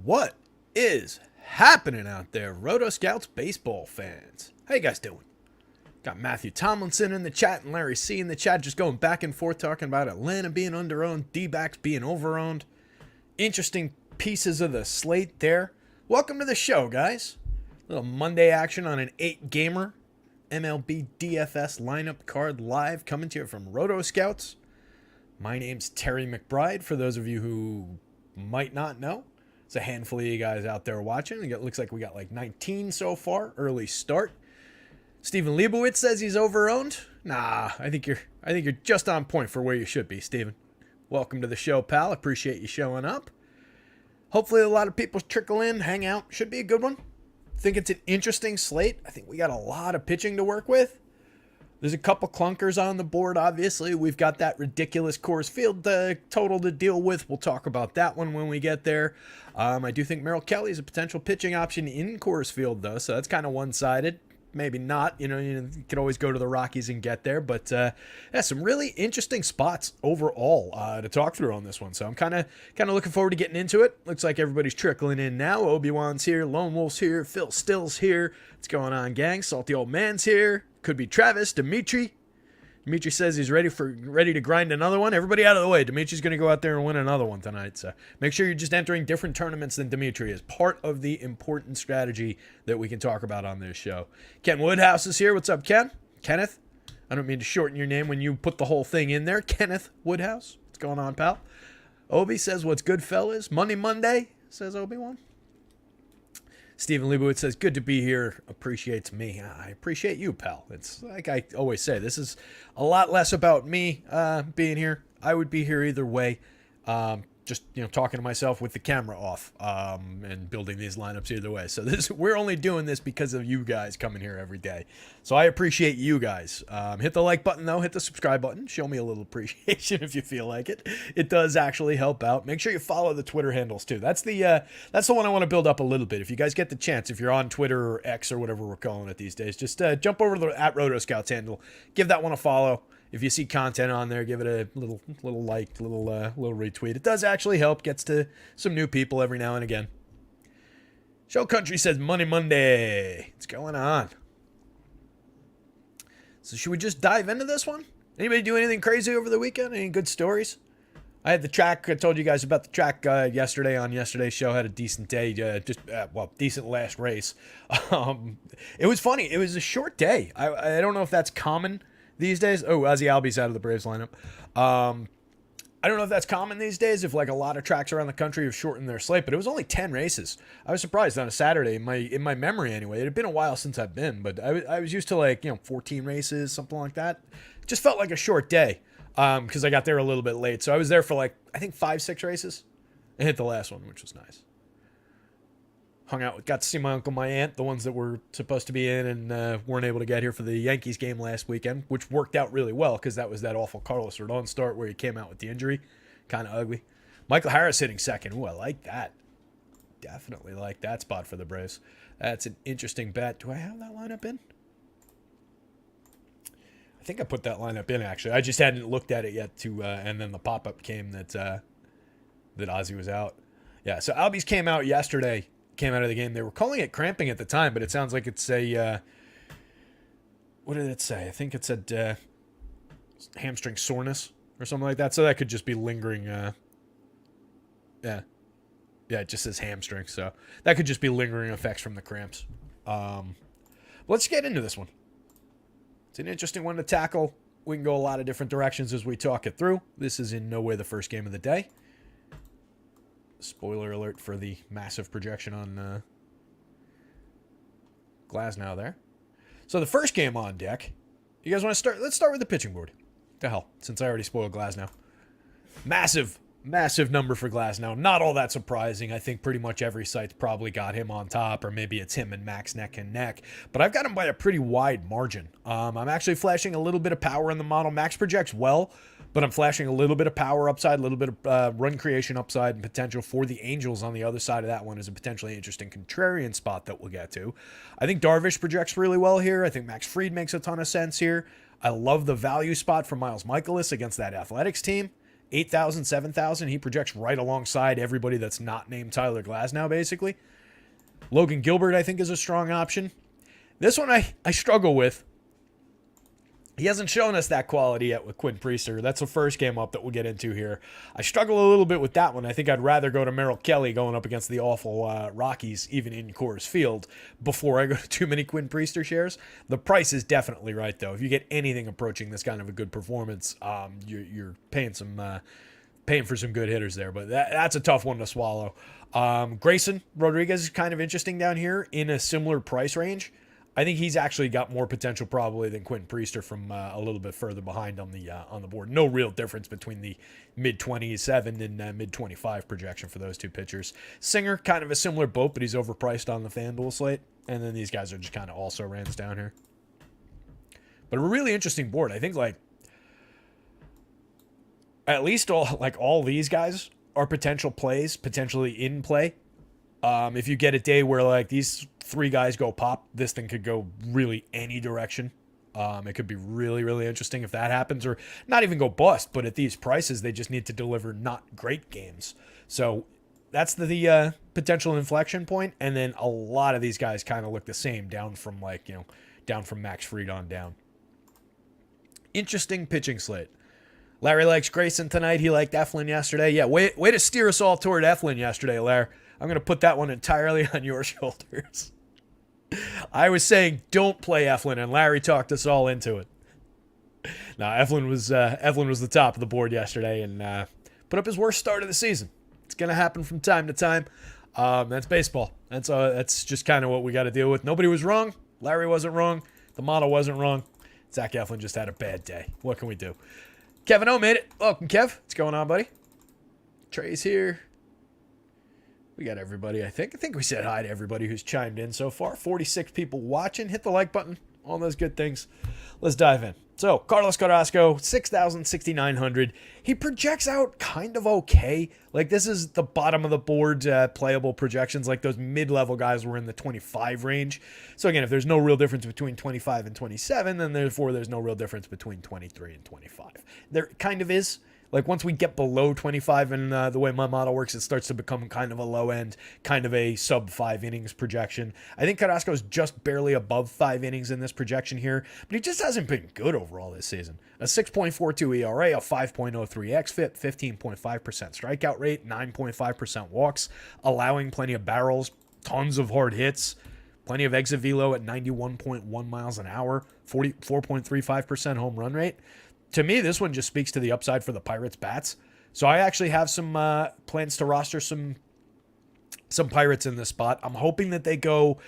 What is happening out there, rotoscouts baseball fans? How you guys doing? Got Matthew Tomlinson in the chat and Larry C in the chat, just going back and forth talking about Atlanta being underowned, D-backs being overowned. Interesting pieces of the slate there. Welcome to the show, guys. Little Monday action on an 8-gamer MLB DFS Lineup Card live, coming to you from Rotoscouts. My name's Terry McBride, for those of you who might not know. It's a handful of you guys out there watching. It looks like we got like 19 so far. Early start. Steven Leibowitz says he's overowned. Nah, I think you're just on point for where you should be, Steven. Welcome to the show, pal. Appreciate you showing up. Hopefully a lot of people trickle in, hang out. Should be a good one. Think it's an interesting slate. I think we got a lot of pitching to work with. There's a couple clunkers on the board, obviously. We've got that ridiculous Coors Field total to deal with. We'll talk about that one when we get there. I do think Merrill Kelly is a potential pitching option in Coors Field, though, so that's kind of one-sided. Maybe not. You could always go to the Rockies and get there. But, yeah, some really interesting spots overall to talk through on this one. So I'm kind of looking forward to getting into it. Looks like everybody's trickling in now. Obi-Wan's here. Lone Wolf's here. Phil Still's here. What's going on, gang? Salty Old Man's here. Could be Travis. Dimitri. Dimitri says he's ready to grind another one. Everybody out of the way. Dimitri's going to go out there and win another one tonight. So make sure you're just entering different tournaments than Dimitri is. Part of the important strategy that we can talk about on this show. Ken Woodhouse is here. What's up, Ken? Kenneth? I don't mean to shorten your name when you put the whole thing in there. Kenneth Woodhouse. What's going on, pal? Obi says, what's good, fellas? Monday, says Obi-Wan. Stephen Leibowitz says, good to be here. Appreciates me. I appreciate you, pal. It's like I always say, this is a lot less about me being here. I would be here either way. Just, talking to myself with the camera off and building these lineups either way. So we're only doing this because of you guys coming here every day. So I appreciate you guys. Hit the like button, though. Hit the subscribe button. Show me a little appreciation if you feel like it. It does actually help out. Make sure you follow the Twitter handles, too. That's the one I want to build up a little bit. If you guys get the chance, if you're on Twitter or X or whatever we're calling it these days, just jump over to the @rotoscouts handle. Give that one a follow. If you see content on there, give it a little like, little retweet. It does actually help. Gets to some new people every now and again. Show Country says Monday. What's going on? So should we just dive into this one? Anybody do anything crazy over the weekend? Any good stories? I had the track. I told you guys about the track yesterday on yesterday's show. Had a decent day. Decent last race. It was funny. It was a short day. I don't know if that's common these days. Oh, Ozzie Albies out of the Braves lineup. I don't know if that's common these days, if like a lot of tracks around the country have shortened their slate, but it was only 10 races. I was surprised on a Saturday, in my memory anyway. It had been a while since I've been, but I was used to 14 races, something like that. It just felt like a short day because I got there a little bit late. So I was there for I think 5-6 races and hit the last one, which was nice. Hung out, got to see my uncle, my aunt, the ones that were supposed to be in and weren't able to get here for the Yankees game last weekend, which worked out really well because that was that awful Carlos Rodon start where he came out with the injury. Kind of ugly. Michael Harris hitting second. Ooh, I like that. Definitely like that spot for the Braves. That's an interesting bet. Do I have that lineup in? I think I put that lineup in, actually. I just hadn't looked at it yet, and then the pop-up came that Ozzie was out. Yeah, so Albies came out yesterday. Came out of the game. They were calling it cramping at the time, but it sounds like it's a what did it say? I think it said hamstring soreness or something like that. So that could just be lingering. Yeah, it just says hamstring. So that could just be lingering effects from the cramps. Let's get into this one. It's an interesting one to tackle. We can go a lot of different directions as we talk it through. This is in no way the first game of the day. Spoiler alert for the massive projection on Glasnow there. So the first game on deck. You guys want to start? Let's start with the pitching board. The hell, since I already spoiled Glasnow. Massive number for Glasnow. Not all that surprising. I think pretty much every site's probably got him on top, or maybe it's him and Max neck and neck. But I've got him by a pretty wide margin. I'm actually flashing a little bit of power in the model. Max projects well, but I'm flashing a little bit of power upside, a little bit of run creation upside and potential for the Angels on the other side of that one is a potentially interesting contrarian spot that we'll get to. I think Darvish projects really well here. I think Max Fried makes a ton of sense here. I love the value spot for Miles Michaelis against that Athletics team. 8,000, 7,000. He projects right alongside everybody that's not named Tyler Glasnow, basically. Logan Gilbert, I think, is a strong option. This one I struggle with. He hasn't shown us that quality yet with Quinn Priester. That's the first game up that we'll get into here. I struggle a little bit with that one. I think I'd rather go to Merrill Kelly going up against the awful Rockies, even in Coors Field, before I go to too many Quinn Priester shares. The price is definitely right, though. If you get anything approaching this kind of a good performance, you're paying for some good hitters there. But that's a tough one to swallow. Grayson Rodriguez is kind of interesting down here in a similar price range. I think he's actually got more potential probably than Quinn Priester from a little bit further behind on the board. No real difference between the mid-27 and mid-25 projection for those two pitchers. Singer, kind of a similar boat, but he's overpriced on the FanDuel slate. And then these guys are just kind of also rans down here. But a really interesting board. I think like at least all these guys are potential plays, potentially in play. If you get a day where like these three guys go pop, this thing could go really any direction. It could be really, really interesting if that happens, or not even go bust, but at these prices, they just need to deliver not great games. So that's the potential inflection point. And then a lot of these guys kind of look the same down from Max Fried on down. Interesting pitching slate. Larry likes Grayson tonight. He liked Eflin yesterday. Yeah, way to steer us all toward Eflin yesterday, Larry. I'm going to put that one entirely on your shoulders. I was saying don't play Eflin, and Larry talked us all into it. Now, Eflin was the top of the board yesterday and put up his worst start of the season. It's going to happen from time to time. That's baseball. That's just kind of what we got to deal with. Nobody was wrong. Larry wasn't wrong. The model wasn't wrong. Zach Eflin just had a bad day. What can we do? Kevin O made it. Welcome, Kev. What's going on, buddy? Trey's here. We got everybody, I think. I think we said hi to everybody who's chimed in so far. 46 people watching. Hit the like button. All those good things. Let's dive in. So, Carlos Carrasco, 6,000, 6,900. He projects out kind of okay. Like, this is the bottom of the board playable projections. Like, those mid-level guys were in the 25 range. So, again, if there's no real difference between 25 and 27, then therefore there's no real difference between 23 and 25. There kind of is. Like, once we get below 25 and the way my model works, it starts to become kind of a low end, kind of a sub 5 innings projection. I think Carrasco is just barely above 5 innings in this projection here, but he just hasn't been good overall this season. A 6.42 ERA, a 5.03 xFIP, 15.5% strikeout rate, 9.5% walks, allowing plenty of barrels, tons of hard hits, plenty of exit velo at 91.1 miles an hour, 44.35% home run rate. To me, this one just speaks to the upside for the Pirates bats. So I actually have some plans to roster some Pirates in this spot. I'm hoping that they go,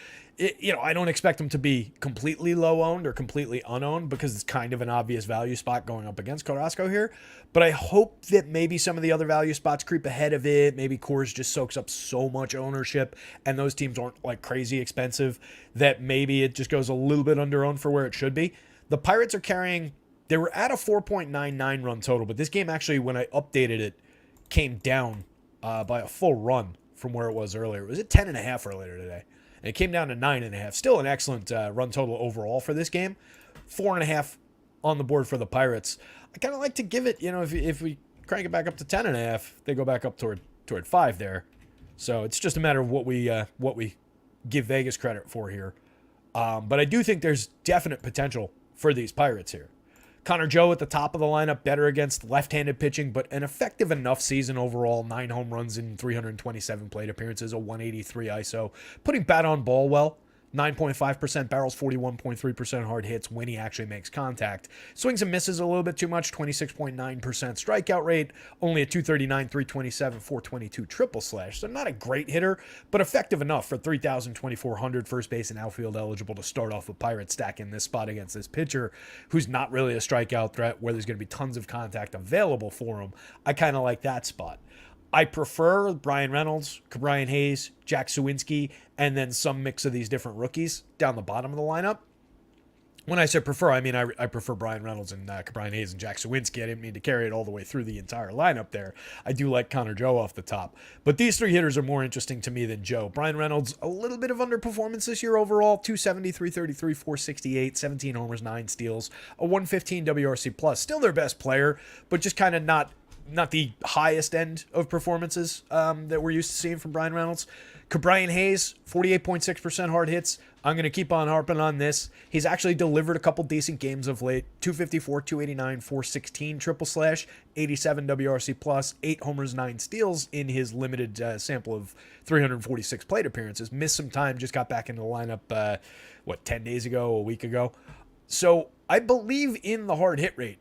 I don't expect them to be completely low owned or completely unowned because it's kind of an obvious value spot going up against Carrasco here. But I hope that maybe some of the other value spots creep ahead of it. Maybe Coors just soaks up so much ownership and those teams aren't like crazy expensive that maybe it just goes a little bit under owned for where it should be. The Pirates are carrying... They were at a 4.99 run total, but this game actually, when I updated it, came down by a full run from where it was earlier. It was at 10.5 earlier today, and it came down to 9.5. Still an excellent run total overall for this game. 4.5 on the board for the Pirates. I kind of like to give it, if we crank it back up to 10.5, they go back up toward 5 there. So it's just a matter of what we give Vegas credit for here. But I do think there's definite potential for these Pirates here. Connor Joe at the top of the lineup, better against left-handed pitching, but an effective enough season overall. 9 home runs in 327 plate appearances, a 183 ISO. Putting bat on ball well. 9.5% barrels, 41.3% hard hits when he actually makes contact. Swings and misses a little bit too much, 26.9% strikeout rate, only a 239, 327, 422 triple slash. So not a great hitter, but effective enough for 3,000, 2,400 first base and outfield eligible to start off with Pirates stack in this spot against this pitcher who's not really a strikeout threat where there's going to be tons of contact available for him. I kind of like that spot. I prefer Brian Reynolds, Brian Hayes, Jack Suwinski, and then some mix of these different rookies down the bottom of the lineup. When I say prefer, I mean I prefer Brian Reynolds and Brian Hayes and Jack Suwinski. I didn't mean to carry it all the way through the entire lineup there. I do like Connor Joe off the top. But these three hitters are more interesting to me than Joe. Brian Reynolds, a little bit of underperformance this year overall. 270, 333, 468, 17 homers, 9 steals, a 115 WRC+. Still their best player, but just kind of not not the highest end of performances that we're used to seeing from Brian Reynolds. Brian Hayes, 48.6% hard hits. I'm going to keep on harping on this. He's actually delivered a couple decent games of late. 254, 289, 416 triple slash, 87 WRC plus, 8 homers, 9 steals in his limited sample of 346 plate appearances. Missed some time, just got back into the lineup, 10 days ago, a week ago. So I believe in the hard hit rate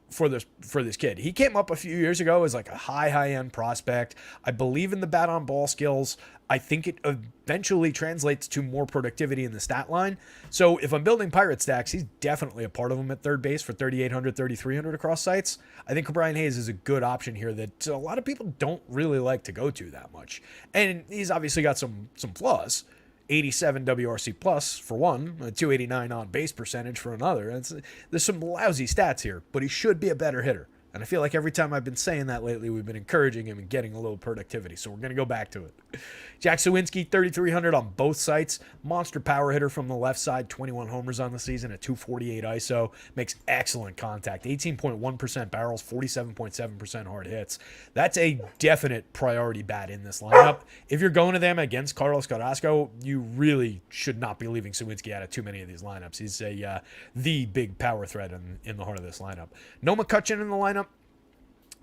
for this kid. He came up a few years ago as like a high end prospect. I believe in the bat on ball skills. I think it eventually translates to more productivity in the stat line. So if I'm building Pirate stacks, he's definitely a part of them at third base for 3,800, 3,300 across sites. I think Brian Hayes is a good option here that a lot of people don't really like to go to that much. And he's obviously got some flaws. 87 WRC plus for one, a 289 on base percentage for another. There's some lousy stats here, but he should be a better hitter. And I feel like every time I've been saying that lately, we've been encouraging him and getting a little productivity. So we're going to go back to it. Jack Sawinski, 3,300 on both sites. Monster power hitter from the left side, 21 homers on the season at 248 ISO. Makes excellent contact. 18.1% barrels, 47.7% hard hits. That's a definite priority bat in this lineup. If you're going to them against Carlos Carrasco, you really should not be leaving Sawinski out of too many of these lineups. He's the big power threat in the heart of this lineup. No McCutcheon in the lineup.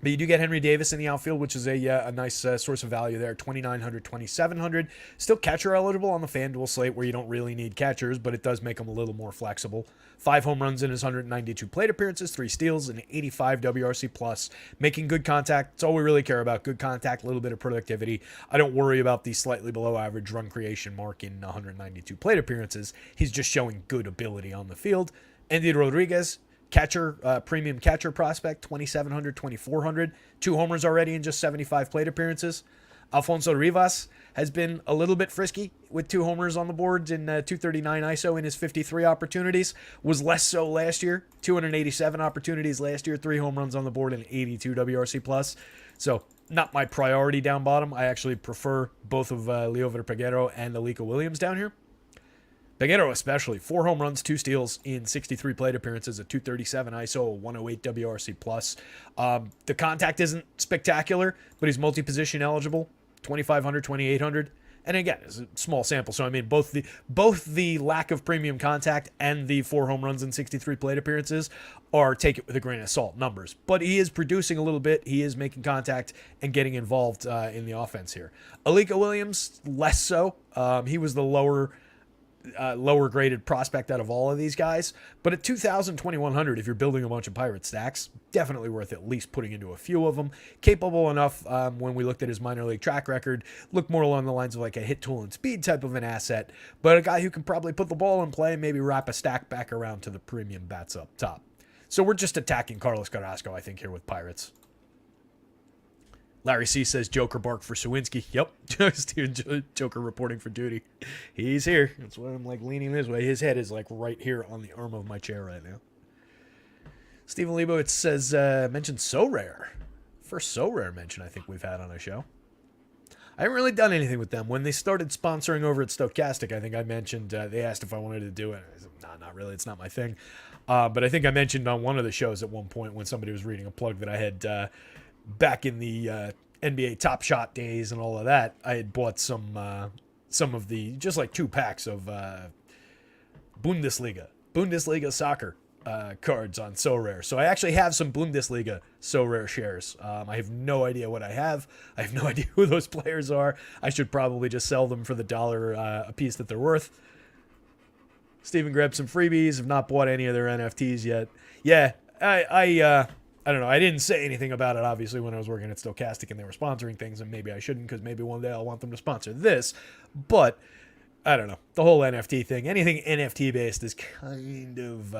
But you do get Henry Davis in the outfield, which is a nice source of value there. 2,900, 2,700. Still catcher eligible on the FanDuel slate where you don't really need catchers, but it does make him a little more flexible. 5 home runs in his 192 plate appearances, 3 steals, and 85 WRC plus. Making good contact. It's all we really care about. Good contact, a little bit of productivity. I don't worry about the slightly below average run creation mark in 192 plate appearances. He's just showing good ability on the field. Andy Rodriguez, catcher, premium catcher prospect, 2,700, 2,400. 2 homers already in just 75 plate appearances. Alfonso Rivas has been a little bit frisky with 2 homers on the board in 239 ISO in his 53 opportunities. Was less so last year. 287 opportunities last year, 3 home runs on the board and 82 WRC plus. So not my priority down bottom. I actually prefer both of Liover Peguero and Alika Williams down here. Peguero especially, 4 home runs, 2 steals in 63 plate appearances, a 237 ISO, a 108 WRC plus. The contact isn't spectacular, but he's multi-position eligible, 2,500, 2,800. And again, it's a small sample, so I mean both the lack of premium contact and the 4 home runs in 63 plate appearances are, take it with a grain of salt, numbers. But he is producing a little bit. He is making contact and getting involved in the offense here. Alika Williams, less so. He was the lower graded prospect out of all of these guys, but at 2,000, 2,100, if you're building a bunch of Pirate stacks, definitely worth at least putting into a few of them. Capable enough, when we looked at his minor league track record, looked more along the lines of like a hit tool and speed type of an asset, but a guy who can probably put the ball in play and maybe wrap a stack back around to the premium bats up top. So we're just attacking Carlos Carrasco, I think, here with Pirates. Larry C says Joker bark for Sawinski. Yep. Steven Joker reporting for duty. He's here. That's why I'm like leaning this way. His head is like right here on the arm of my chair right now. Stephen Leibowitz says, mentioned So Rare. First So Rare mention I think we've had on a show. I haven't really done anything with them. When they started sponsoring over at Stochastic, I think I mentioned, they asked if I wanted to do it. I said, nah, not really. It's not my thing. But I think I mentioned on one of the shows at one point when somebody was reading a plug that I had back in the NBA Top Shot days and all of that, I had bought some of the, just like 2 packs of Bundesliga soccer cards on So Rare. So I actually have some Bundesliga So Rare shares. I have no idea what I have. I have no idea who those players are. I should probably just sell them for the $1 a piece that they're worth. Steven grabbed some freebies. Have not bought any of their NFTs yet. Yeah, I don't know. I didn't say anything about it, obviously, when I was working at Stochastic and they were sponsoring things, and maybe I shouldn't because maybe one day I'll want them to sponsor this. But I don't know. The whole NFT thing, anything NFT-based is kind of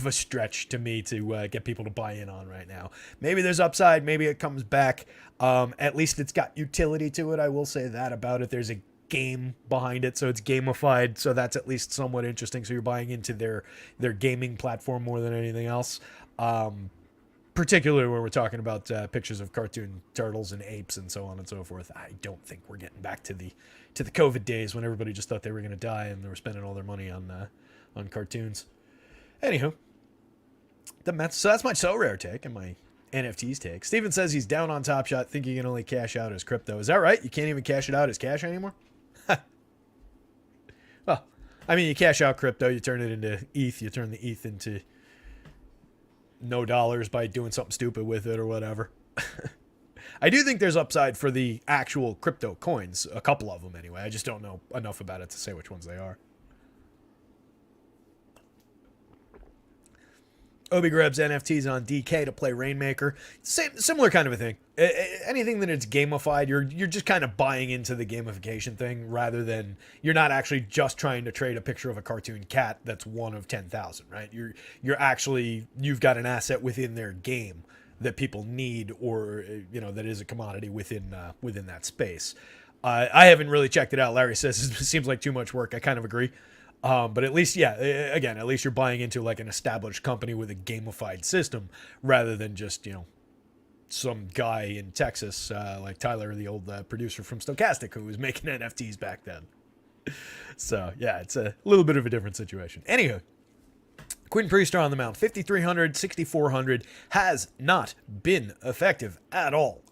a stretch to me to get people to buy in on right now. Maybe there's upside. Maybe it comes back. At least it's got utility to it. I will say that about it. There's a game behind it, so it's gamified, so that's at least somewhat interesting. So you're buying into their gaming platform more than anything else. Particularly when we're talking about pictures of cartoon turtles and apes and so on and so forth. I don't think we're getting back to the COVID days when everybody just thought they were going to die and they were spending all their money on cartoons. Anywho, the Mets. So that's my So Rare take and my NFTs take. Steven says he's down on Top Shot, think he can only cash out his crypto. Is that right? You can't even cash it out as cash anymore? Well, I mean, you cash out crypto, you turn it into ETH, you turn the ETH into no dollars by doing something stupid with it or whatever. I do think there's upside for the actual crypto coins, a couple of them anyway. I just don't know enough about it to say which ones they are. Obi grabs NFTs on DK to play Rainmaker. Similar kind of a thing. Anything that it's gamified, you're just kind of buying into the gamification thing rather than you're not actually just trying to trade a picture of a cartoon cat that's one of 10,000, right? You've got an asset within their game that people need, or that is a commodity within that space. I haven't really checked it out. Larry says it seems like too much work. I kind of agree. But at least, at least you're buying into like an established company with a gamified system rather than just, some guy in Texas, like Tyler, the old producer from Stochastic, who was making NFTs back then. So, yeah, it's a little bit of a different situation. Anywho, Quinn Priester on the mound, 5,300, 6,400, has not been effective at all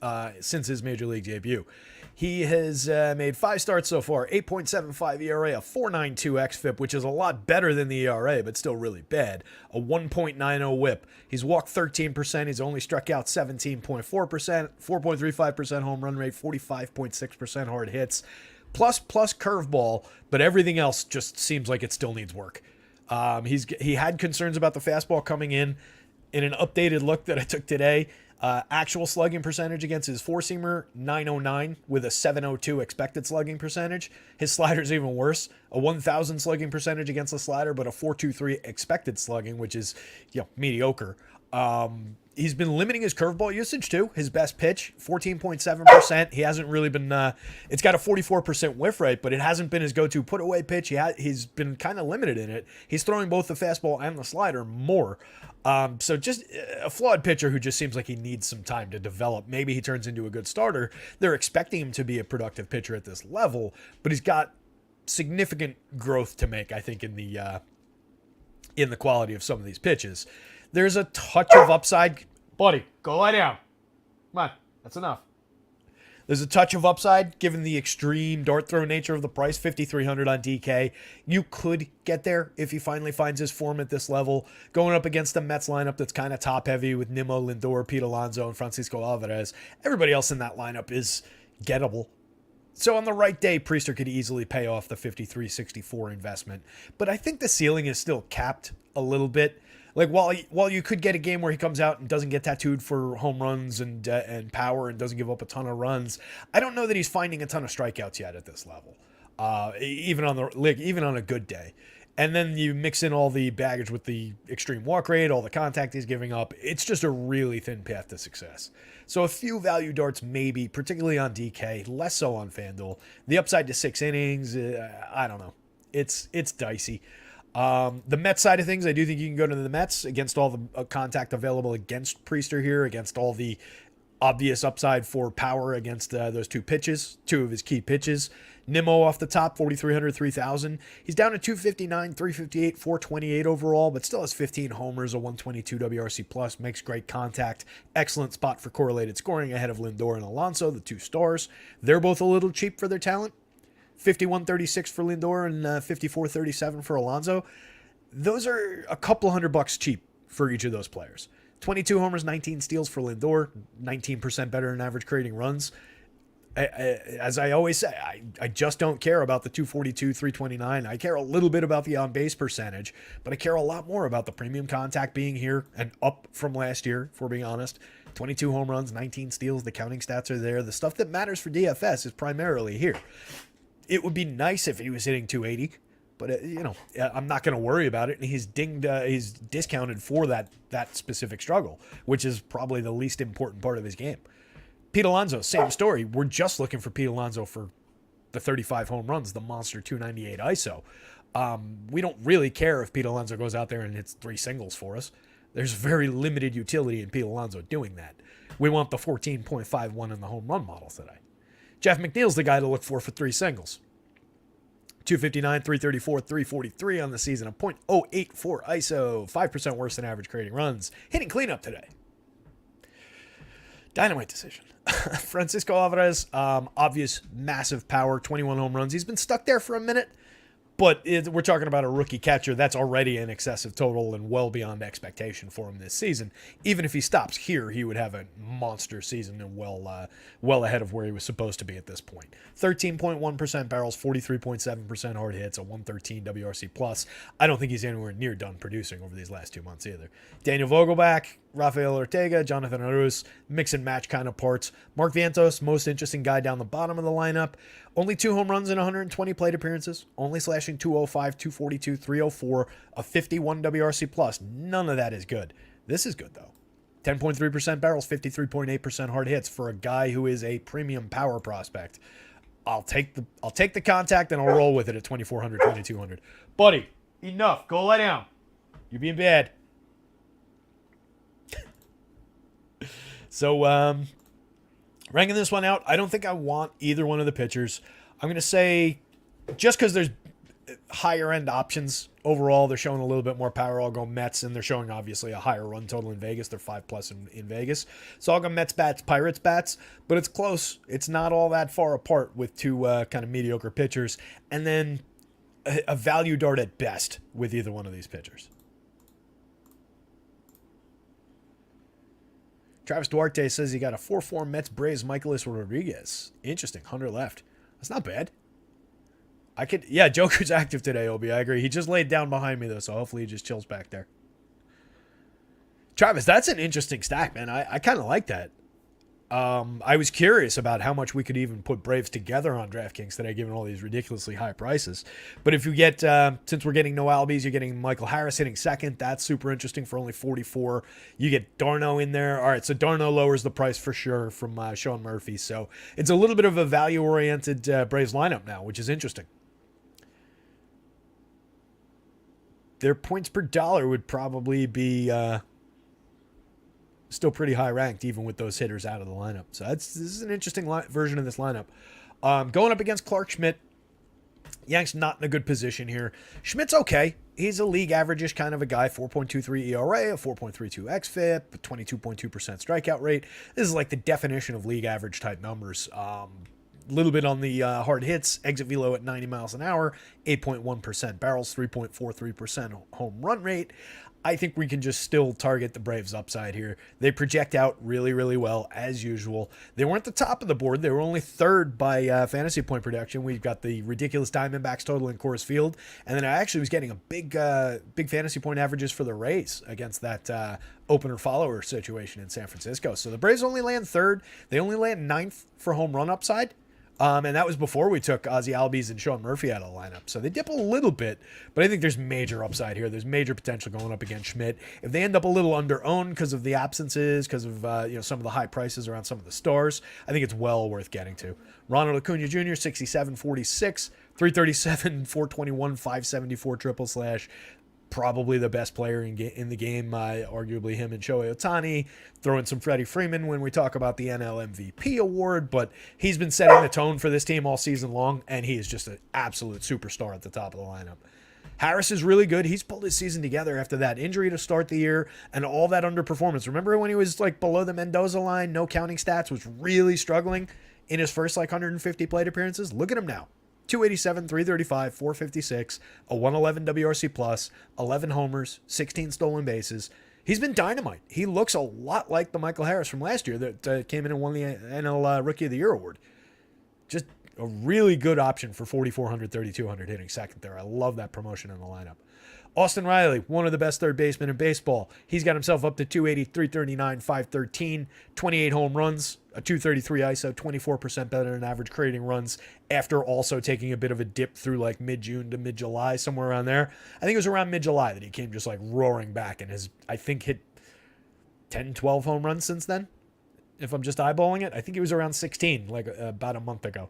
since his Major League debut. He has made 5 starts so far, 8.75 ERA, a 4.92 xFIP, which is a lot better than the ERA, but still really bad. A 1.90 whip. He's walked 13%. He's only struck out 17.4%, 4.35% home run rate, 45.6% hard hits, plus curveball, but everything else just seems like it still needs work. He had concerns about the fastball coming in an updated look that I took today. Actual slugging percentage against his four-seamer, 909 with a 702 expected slugging percentage. His slider's even worse, a 1,000 slugging percentage against the slider, but a 423 expected slugging, which is mediocre. He's been limiting his curveball usage too. His best pitch, 14.7%. He hasn't really been. It's got a 44% whiff rate, but it hasn't been his go-to put-away pitch. He's been kind of limited in it. He's throwing both the fastball and the slider more. So just a flawed pitcher who just seems like he needs some time to develop. Maybe he turns into a good starter. They're expecting him to be a productive pitcher at this level, but he's got significant growth to make, I think, in the quality of some of these pitches. There's a touch of upside. Buddy, go lie down. Come on, that's enough. There's a touch of upside given the extreme dart throw nature of the price, 5,300 on DK. You could get there if he finally finds his form at this level. Going up against the Mets lineup that's kind of top heavy with Nimmo, Lindor, Pete Alonso, and Francisco Alvarez. Everybody else in that lineup is gettable. So on the right day, Priester could easily pay off the 53.64 investment. But I think the ceiling is still capped a little bit. Like, while you could get a game where he comes out and doesn't get tattooed for home runs and power and doesn't give up a ton of runs, I don't know that he's finding a ton of strikeouts yet at this level, even on a good day. And then you mix in all the baggage with the extreme walk rate, all the contact he's giving up. It's just a really thin path to success. So a few value darts maybe, particularly on DK, less so on FanDuel. The upside to 6 innings, I don't know. It's dicey. The Mets side of things, I do think you can go to the Mets against all the contact available against Priester here, against all the obvious upside for power against those two of his key pitches. Nimmo off the top, 4,300, 3,000. He's down to 259, 358, 428 overall, but still has 15 homers, a 122 WRC plus, makes great contact. Excellent spot for correlated scoring ahead of Lindor and Alonso, the 2 stars. They're both a little cheap for their talent. 51.36 for Lindor and 54.37 for Alonso. Those are a couple $100 cheap for each of those players. 22 homers, 19 steals for Lindor, 19% better in average creating runs. As I always say, I just don't care about the 242, 329. I care a little bit about the on-base percentage, but I care a lot more about the premium contact being here and up from last year, if we're being honest. 22 home runs, 19 steals, the counting stats are there. The stuff that matters for DFS is primarily here. It would be nice if he was hitting 280, but I'm not going to worry about it. And he's discounted for that specific struggle, which is probably the least important part of his game. Pete Alonso, same story. We're just looking for Pete Alonso for the 35 home runs, the monster 298 ISO. We don't really care if Pete Alonso goes out there and hits 3 singles for us. There's very limited utility in Pete Alonso doing that. We want the 14.51 in the home run model today. Jeff McNeil's the guy to look for 3 singles. 259, 334, 343 on the season, a .084 ISO, 5% worse than average creating runs. Hitting cleanup today. Dynamite decision. Francisco Alvarez, obvious massive power, 21 home runs. He's been stuck there for a minute, but we're talking about a rookie catcher that's already an excessive total and well beyond expectation for him this season. Even if he stops here, he would have a monster season and well ahead of where he was supposed to be at this point. 13.1% barrels, 43.7% hard hits, a 113 WRC plus. I don't think he's anywhere near done producing over these last 2 months either. Daniel Vogelbach, Rafael Ortega, Jonathan Aruz, mix and match kind of parts. Mark Vientos, most interesting guy down the bottom of the lineup. Only 2 home runs in 120 plate appearances. Only slashing 205, 242, 304, a 51 WRC plus. None of that is good. This is good though. 10.3% barrels, 53.8% hard hits for a guy who is a premium power prospect. I'll take the contact and I'll roll with it at 2,400, 2,200. Buddy, enough. Go lie down. You're being bad. So, ranking this one out, I don't think I want either one of the pitchers. I'm going to say, just because there's higher end options overall, they're showing a little bit more power. I'll go Mets, and they're showing obviously a higher run total in Vegas. They're 5+ in Vegas. So I'll go Mets bats, Pirates bats, but it's close. It's not all that far apart with 2 kind of mediocre pitchers, and then a value dart at best with either one of these pitchers. Travis Duarte says he got a 4-4 Mets Braves Michaelis Rodriguez. Interesting. 100 left. That's not bad. Joker's active today, Obi. I agree. He just laid down behind me, though, so hopefully he just chills back there. Travis, that's an interesting stack, man. I kind of like that. I was curious about how much we could even put Braves together on DraftKings today, given all these ridiculously high prices. But if you get, since we're getting no Albies, you're getting Michael Harris hitting second. That's super interesting for only 44. You get Darno in there. All right, so Darno lowers the price for sure from Sean Murphy. So it's a little bit of a value-oriented Braves lineup now, which is interesting. Their points per dollar would probably be still pretty high ranked, even with those hitters out of the lineup. So this is an interesting version of this lineup. Going up against Clark Schmidt. Yank's not in a good position here. Schmidt's okay. He's a league average-ish kind of a guy. 4.23 ERA, a 4.32 xFIP, a 22.2% strikeout rate. This is like the definition of league average type numbers. Little bit on the hard hits, exit velo at 90 miles an hour, 8.1% barrels, 3.43% home run rate. I think we can just still target the Braves upside here. They project out really, really well, as usual. They weren't the top of the board. They were only third by fantasy point production. We've got the ridiculous Diamondbacks total in Coors Field. And then I actually was getting a big fantasy point averages for the Rays against that opener-follower situation in San Francisco. So the Braves only land third. They only land ninth for home run upside. And that was before we took Ozzie Albies and Sean Murphy out of the lineup. So they dip a little bit, but I think there's major upside here. There's major potential going up against Schmidt. If they end up a little under-owned because of the absences, because of some of the high prices around some of the stars, I think it's well worth getting to. Ronald Acuna Jr., 67.46, 337, 421, 574 triple slash. Probably the best player in the game, arguably him and Shohei Ohtani. Throw in some Freddie Freeman when we talk about the NL MVP award, but he's been setting the tone for this team all season long, and he is just an absolute superstar at the top of the lineup. Harris is really good. He's pulled his season together after that injury to start the year and all that underperformance. Remember when he was like below the Mendoza line, no counting stats, was really struggling in his first 150 plate appearances? Look at him now. 287, 335, 456, a 111 WRC plus, 11 homers, 16 stolen bases. He's been dynamite. He looks a lot like the Michael Harris from last year that came in and won the NL Rookie of the Year award. Just a really good option for 4,400, 3,200 hitting second there. I love that promotion in the lineup. Austin Riley, one of the best third basemen in baseball. He's got himself up to 280, 339, 513, 28 home runs, a 233 ISO, 24% better than average creating runs after also taking a bit of a dip through like mid-June to mid-July, somewhere around there. I think it was around mid-July that he came just like roaring back and has, I think, hit 10, 12 home runs since then. If I'm just eyeballing it, I think he was around 16 like about a month ago.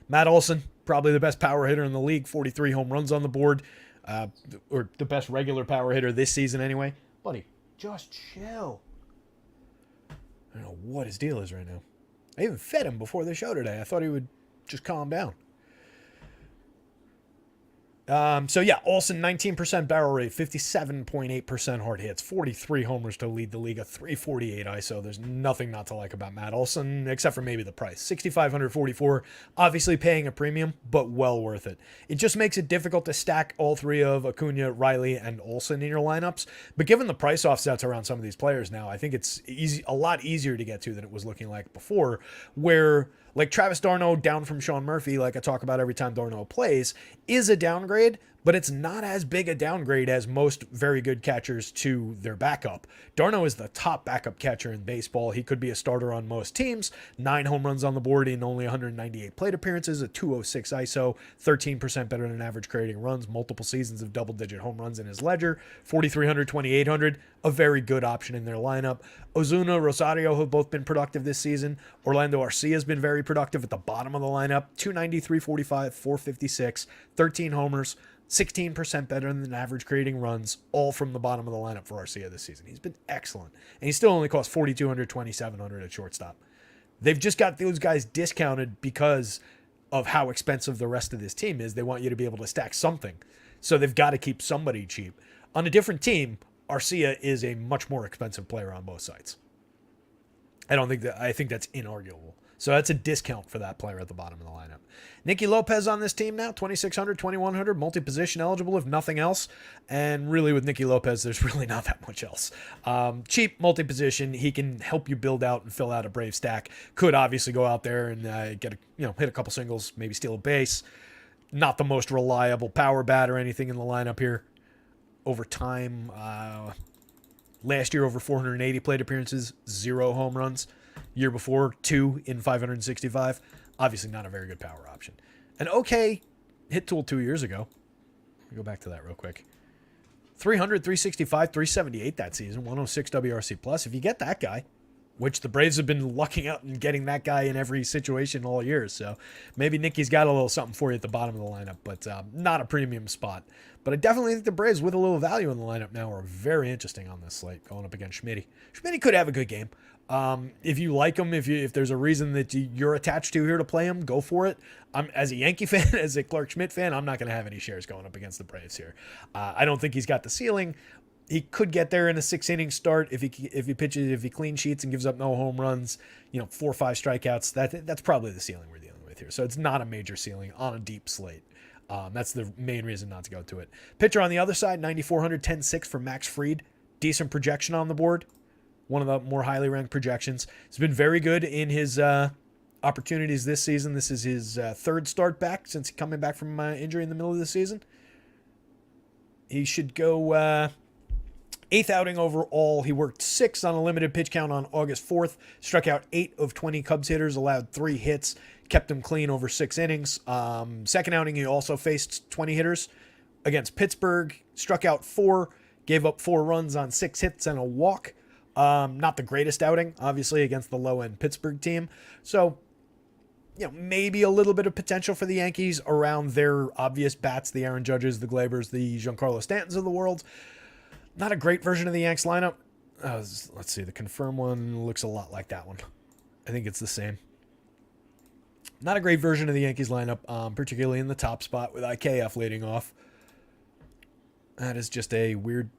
Matt Olson, probably the best power hitter in the league, 43 home runs on the board. Or the best regular power hitter this season anyway. Buddy, just chill. I don't know what his deal is right now. I even fed him before the show today. I thought he would just calm down. So yeah, Olsen, 19% barrel rate, 57.8% hard hits, 43 homers to lead the league, a 348 ISO. There's nothing not to like about Matt Olsen, except for maybe the price. 6,544, obviously paying a premium, but well worth it. It just makes it difficult to stack all three of Acuna, Riley, and Olsen in your lineups. But given the price offsets around some of these players now, I think it's a lot easier to get to than it was looking like before, where like Travis d'Arnaud down from Sean Murphy, like I talk about every time d'Arnaud plays, is a downgrade, but it's not as big a downgrade as most very good catchers to their backup. d'Arnaud is the top backup catcher in baseball. He could be a starter on most teams. 9 home runs on the board in only 198 plate appearances, a 206 ISO, 13% better than average creating runs, multiple seasons of double-digit home runs in his ledger, 4,300, 2,800, a very good option in their lineup. Ozuna, Rosario have both been productive this season. Orlando Arcia has been very productive at the bottom of the lineup, 290, 345, 456, 13 homers, 16% better than average creating runs, all from the bottom of the lineup for Arcia this season. He's been excellent. And he still only costs 4,200, 2,700 at shortstop. They've just got those guys discounted because of how expensive the rest of this team is. They want you to be able to stack something. So they've got to keep somebody cheap. On a different team, Arcia is a much more expensive player on both sides. I think that's inarguable. So that's a discount for that player at the bottom of the lineup. Nicky Lopez on this team now, 2,600, 2,100, multi-position eligible if nothing else. And really with Nicky Lopez, there's really not that much else. Cheap multi-position. He can help you build out and fill out a Brave stack. Could obviously go out there and hit a couple singles, maybe steal a base. Not the most reliable power bat or anything in the lineup here. Over time, last year over 480 plate appearances, 0 home runs. Year before, 2 in 565. Obviously not a very good power option. An okay hit tool 2 years ago. Let me go back to that real quick. 300, 365, 378 that season. 106 WRC+. If you get that guy, which the Braves have been lucking out and getting that guy in every situation all year. So maybe Nicky's got a little something for you at the bottom of the lineup, but not a premium spot. But I definitely think the Braves with a little value in the lineup now are very interesting on this slate going up against Schmitty. Schmitty could have a good game. If you like him, if there's a reason that you're attached to here to play him, go for it. As a Yankee fan, as a Clark Schmidt fan, I'm not going to have any shares going up against the Braves here. I don't think he's got the ceiling. He could get there in a 6-inning start if he clean sheets and gives up no home runs, 4 or 5 strikeouts. That's probably the ceiling we're dealing with here. So it's not a major ceiling on a deep slate. That's the main reason not to go to it. Pitcher on the other side, 9,400, 10-6 for Max Fried. Decent projection on the board. One of the more highly ranked projections. He's been very good in his opportunities this season. This is his third start back since coming back from injury in the middle of the season. He should go 8th outing overall. He worked 6 on a limited pitch count on August 4th. Struck out 8 of 20 Cubs hitters, allowed 3 hits, kept them clean over 6 innings. Second outing, he also faced 20 hitters against Pittsburgh. Struck out 4, gave up 4 runs on 6 hits and a walk. Not the greatest outing, obviously, against the low-end Pittsburgh team. So, maybe a little bit of potential for the Yankees around their obvious bats, the Aaron Judges, the Gleyber's, the Giancarlo Stantons of the world. Not a great version of the Yanks lineup. Let's see, the confirm one looks a lot like that one. I think it's the same. Not a great version of the Yankees lineup, particularly in the top spot with IKF leading off. That is just a weird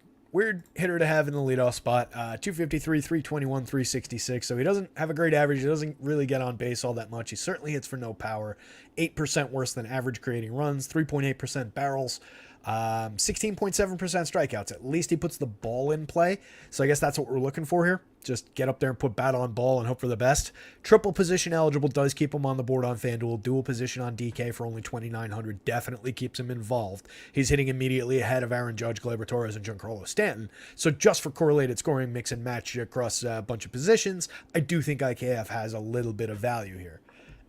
hitter to have in the leadoff spot. 253, 321, 366. So he doesn't have a great average. He doesn't really get on base all that much. He certainly hits for no power. 8% worse than average creating runs. 3.8% barrels. 16.7% strikeouts. At least he puts the ball in play. So I guess that's what we're looking for here. Just get up there and put bat on ball and hope for the best. Triple position eligible does keep him on the board on FanDuel. Dual position on DK for only 2,900 definitely keeps him involved. He's hitting immediately ahead of Aaron Judge, Gleyber Torres, and Giancarlo Stanton. So just for correlated scoring, mix and match across a bunch of positions, I do think IKF has a little bit of value here.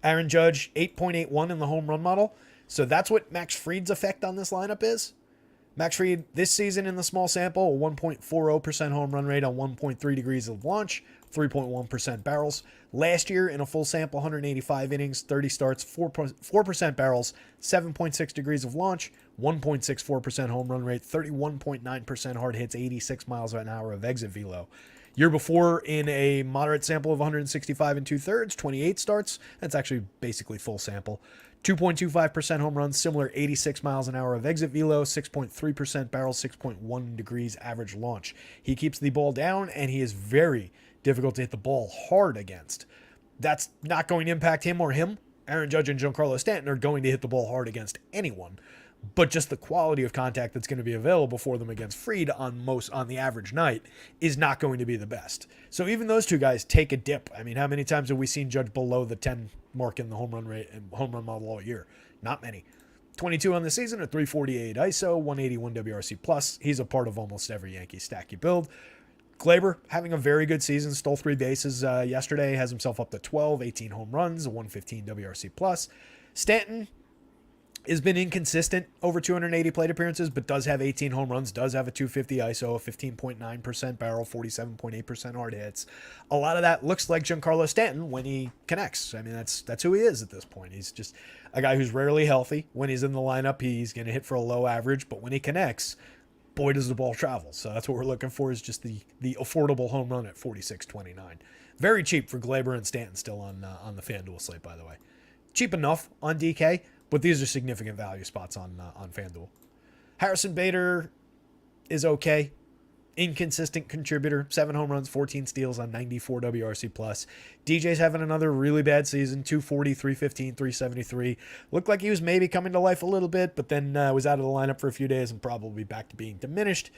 Aaron Judge, 8.81 in the home run model. So that's what Max Fried's effect on this lineup is. Max Fried this season in the small sample, a 1.40% home run rate on 1.3 degrees of launch, 3.1% barrels. Last year in a full sample, 185 innings, 30 starts, 4% barrels, 7.6 degrees of launch, 1.64% home run rate, 31.9% hard hits, 86 miles an hour of exit velo. Year before, in a moderate sample of 165 and 2/3, 28 starts. That's actually basically full sample. 2.25% home runs, similar 86 miles an hour of exit velo, 6.3% barrel, 6.1 degrees average launch. He keeps the ball down, and he is very difficult to hit the ball hard against. That's not going to impact him or him. Aaron Judge and Giancarlo Stanton are going to hit the ball hard against anyone. But just the quality of contact that's going to be available for them against Fried on the average night is not going to be the best. So even those two guys take a dip. I mean, how many times have we seen Judge below the 10 mark in the home run rate and home run model all year? Not many. 22 on the season, a 348 ISO, 181 WRC plus. He's a part of almost every Yankee stack you build. Gleyber having a very good season, stole 3 bases yesterday, has himself up to 12, 18 home runs, a 115 WRC plus. Stanton has been inconsistent over 280 plate appearances, but does have 18 home runs, does have a 250 ISO, a 15.9% barrel, 47.8% hard hits. A lot of that looks like Giancarlo Stanton when he connects. I mean, that's who he is at this point. He's just a guy who's rarely healthy. When he's in the lineup, he's going to hit for a low average, but when he connects, boy, does the ball travel. So that's what we're looking for, is just the affordable home run at 46.29. Very cheap for Gleyber and Stanton still on the FanDuel slate, by the way. Cheap enough on DK, but these are significant value spots on FanDuel. Harrison Bader is okay. Inconsistent contributor. 7 home runs, 14 steals on 94 WRC+. DJ's having another really bad season. 240, 315, 373. Looked like he was maybe coming to life a little bit, but then was out of the lineup for a few days and probably back to being diminished.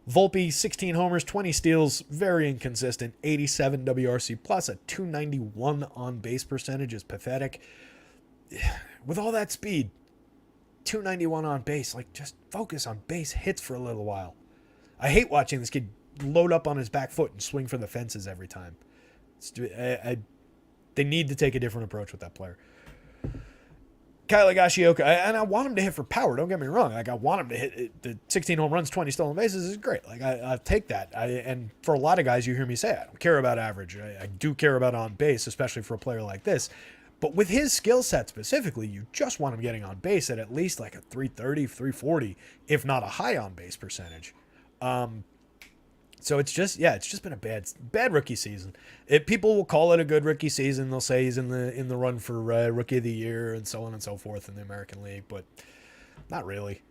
Volpe, 16 homers, 20 steals. Very inconsistent. 87 WRC+. A 291 on base percentage is pathetic. With all that speed, 291 on base, like, just focus on base hits for a little while. I hate watching this kid load up on his back foot and swing for the fences every time. They need to take a different approach with that player. Kyle Higashioka, and I want him to hit for power, don't get me wrong. Like, I want him to hit the 16 home runs, 20 stolen bases is great. Like, I'll take that. And for a lot of guys, you hear me say, I don't care about average. I do care about on base, especially for a player like this. But with his skill set specifically, you just want him getting on base at least like a 330, 340, if not a high on base percentage. So it's just been a bad rookie season. People will call it a good rookie season. They'll say he's in the run for rookie of the year and so on and so forth in the American League, but not really.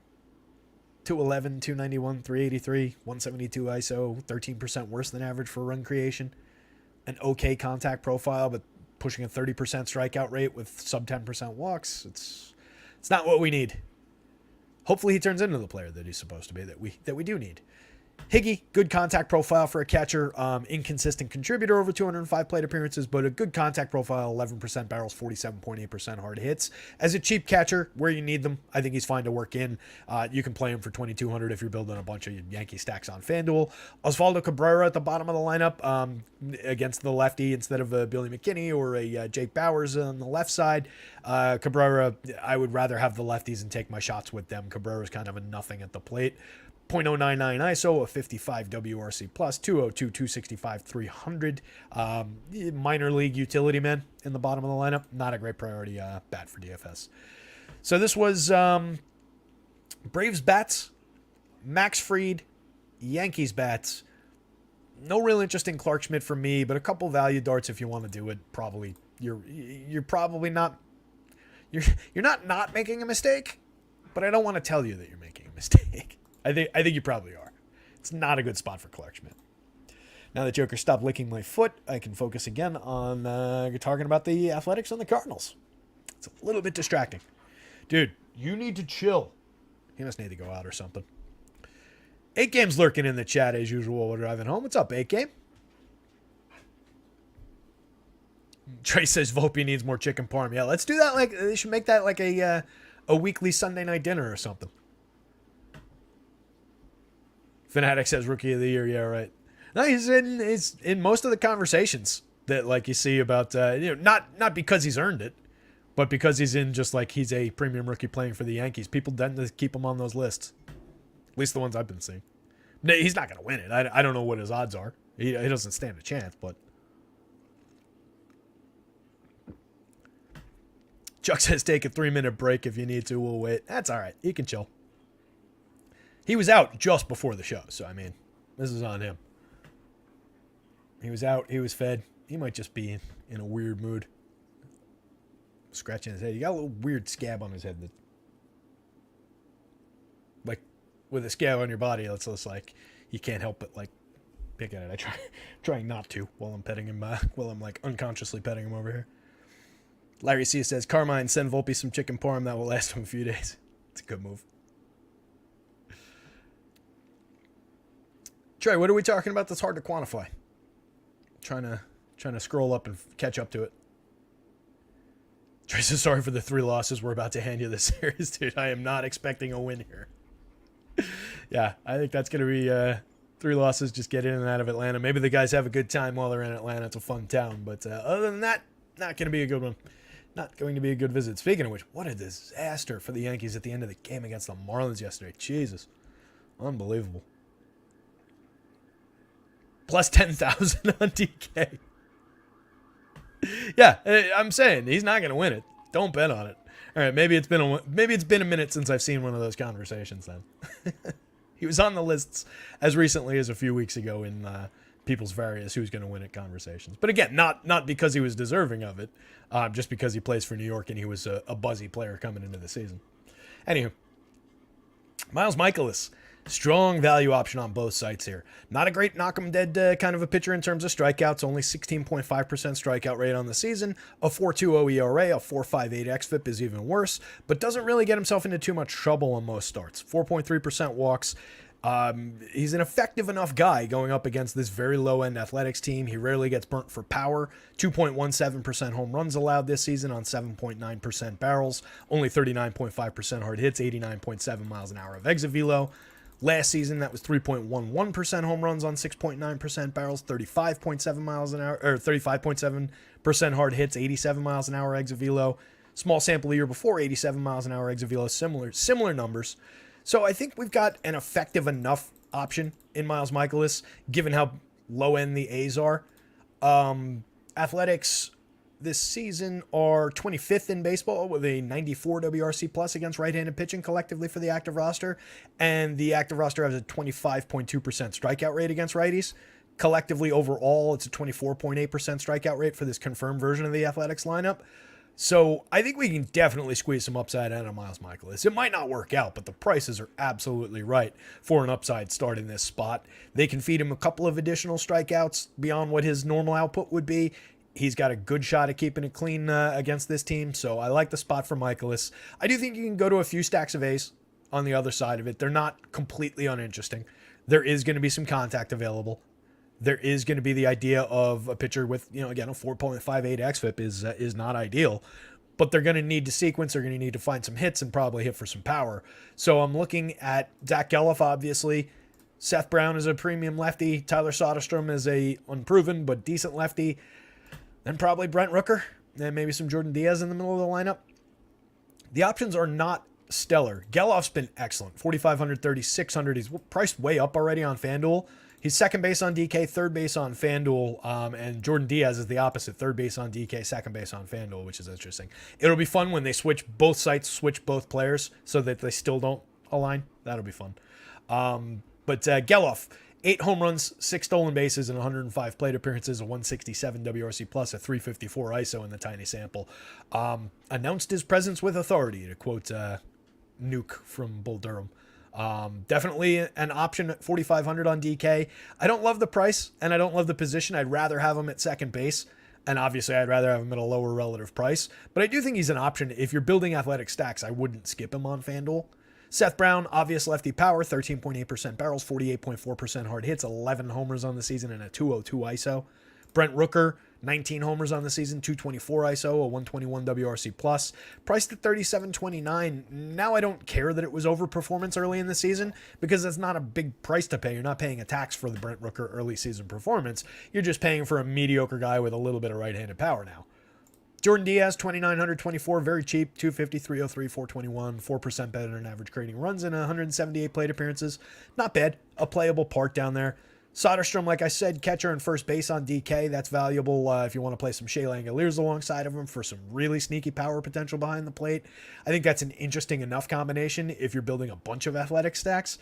211, 291, 383, 172 ISO, 13% worse than average for run creation. An okay contact profile, but pushing a 30% strikeout rate with sub 10% walks. It's not what we need. Hopefully he turns into the player that he's supposed to be, that we do need. Higgy, good contact profile for a catcher, inconsistent contributor over 205 plate appearances, but a good contact profile, 11% barrels, 47.8% hard hits. As a cheap catcher, where you need them, I think he's fine to work in. You can play him for 2,200 if you're building a bunch of Yankee stacks on FanDuel. Osvaldo Cabrera at the bottom of the lineup against the lefty instead of a Billy McKinney or a Jake Bowers on the left side. Cabrera, I would rather have the lefties and take my shots with them. Cabrera's kind of a nothing at the plate. 0.099 ISO, a 55 WRC plus, 202, 265, 300. Minor league utility man in the bottom of the lineup. Not a great priority bat for DFS. So this was Braves bats, Max Fried, Yankees bats. No real interest in Clark Schmidt for me, but a couple value darts if you want to do it. Probably you're probably not you're not making a mistake, but I don't want to tell you that you're making a mistake. I think you probably are. It's not a good spot for Clark Schmidt. Now that Joker stopped licking my foot, I can focus again on talking about the Athletics and the Cardinals. It's a little bit distracting. Dude, you need to chill. He must need to go out or something. 8 Game's lurking in the chat as usual. We're driving home. What's up, 8 Game? Trey says Volpe needs more chicken parm. Yeah, let's do that. Like, they should make that like a weekly Sunday night dinner or something. Fanatic says Rookie of the Year. Yeah, right. No, he's in most of the conversations that like you see about not because he's earned it, but because he's in just like he's a premium rookie playing for the Yankees. People tend to keep him on those lists. At least the ones I've been seeing. No, he's not going to win it. I don't know what his odds are. He doesn't stand a chance, but. Chuck says take a 3-minute break if you need to. We'll wait. That's all right. He can chill. He was out just before the show, so I mean, this is on him. He was out. He was fed. He might just be in a weird mood. Scratching his head. He got a little weird scab on his head. That, like, with a scab on your body, it's just like you can't help but, like, pick at it. Trying not to while I'm petting him, while I'm, like, unconsciously petting him over here. Larry C says, Carmine, send Volpe some chicken parm that will last him a few days. It's a good move. Trey, what are we talking about that's hard to quantify? Trying to scroll up and catch up to it. Trey says, sorry for the 3 losses. We're about to hand you this series, dude. I am not expecting a win here. Yeah, I think that's going to be 3 losses. Just get in and out of Atlanta. Maybe the guys have a good time while they're in Atlanta. It's a fun town. But other than that, not going to be a good one. Not going to be a good visit. Speaking of which, what a disaster for the Yankees at the end of the game against the Marlins yesterday. Jesus. Unbelievable. Plus 10,000 on DK. Yeah, I'm saying he's not going to win it. Don't bet on it. All right, maybe it's been a minute since I've seen one of those conversations then. He was on the lists as recently as a few weeks ago in people's various who's going to win it conversations. But again, not because he was deserving of it, just because he plays for New York and he was a buzzy player coming into the season. Anywho, Miles Michaelis. Strong value option on both sites here. Not a great knock 'em dead kind of a pitcher in terms of strikeouts. Only 16.5% strikeout rate on the season. A 4.20 ERA, a 4.58 xFIP is even worse, but doesn't really get himself into too much trouble on most starts. 4.3% walks. He's an effective enough guy going up against this very low-end Athletics team. He rarely gets burnt for power. 2.17% home runs allowed this season on 7.9% barrels. Only 39.5% hard hits, 89.7 miles an hour of exit velo. Last season, that was 3.11% home runs on 6.9% barrels, 35.7 miles an hour, or 35.7% hard hits, 87 miles an hour exit velo. Small sample the year before, 87 miles an hour exit velo, similar numbers. So I think we've got an effective enough option in Miles Michaelis, given how low end the A's are. Athletics this season are 25th in baseball with a 94 WRC plus against right-handed pitching collectively for the active roster. And the active roster has a 25.2% strikeout rate against righties. Collectively overall, it's a 24.8% strikeout rate for this confirmed version of the Athletics lineup. So I think we can definitely squeeze some upside out of Miles Michaelis. It might not work out, but the prices are absolutely right for an upside start in this spot. They can feed him a couple of additional strikeouts beyond what his normal output would be. He's got a good shot at keeping it clean against this team, so I like the spot for Michaelis. I do think you can go to a few stacks of A's on the other side of it. They're not completely uninteresting. There is going to be some contact available. There is going to be the idea of a pitcher with, again, a 4.58 xFIP is not ideal, but they're going to need to sequence. They're going to need to find some hits and probably hit for some power. So I'm looking at Zach Geloff, obviously. Seth Brown is a premium lefty. Tyler Soderstrom is a unproven but decent lefty. Then probably Brent Rooker, and maybe some Jordan Diaz in the middle of the lineup. The options are not stellar. Geloff's been excellent. 4,500, 3,600. He's priced way up already on FanDuel. He's second base on DK, third base on FanDuel, and Jordan Diaz is the opposite. Third base on DK, second base on FanDuel, which is interesting. It'll be fun when they switch both sites, switch both players, so that they still don't align. That'll be fun. But Geloff, 8 home runs, 6 stolen bases, and 105 plate appearances, a 167 WRC plus, a 354 ISO in the tiny sample. Announced his presence with authority, to quote Nuke from Bull Durham. Definitely an option at 4,500 on DK. I don't love the price, and I don't love the position. I'd rather have him at second base, and obviously I'd rather have him at a lower relative price. But I do think he's an option. If you're building athletic stacks, I wouldn't skip him on FanDuel. Seth Brown, obvious lefty power, 13.8% barrels, 48.4% hard hits, 11 homers on the season, and a 202 ISO. Brent Rooker, 19 homers on the season, 224 ISO, a 121 WRC plus, priced at $37.29. Now I don't care that it was overperformance early in the season because it's not a big price to pay. You're not paying a tax for the Brent Rooker early season performance. You're just paying for a mediocre guy with a little bit of right-handed power now. Jordan Diaz, 2,924, very cheap, 250, 303, 421, 4% better than average creating runs and 178 plate appearances. Not bad. A playable part down there. Soderstrom, like I said, catcher and first base on DK. That's valuable if you want to play some Shea Langoliers alongside of him for some really sneaky power potential behind the plate. I think that's an interesting enough combination if you're building a bunch of athletic stacks.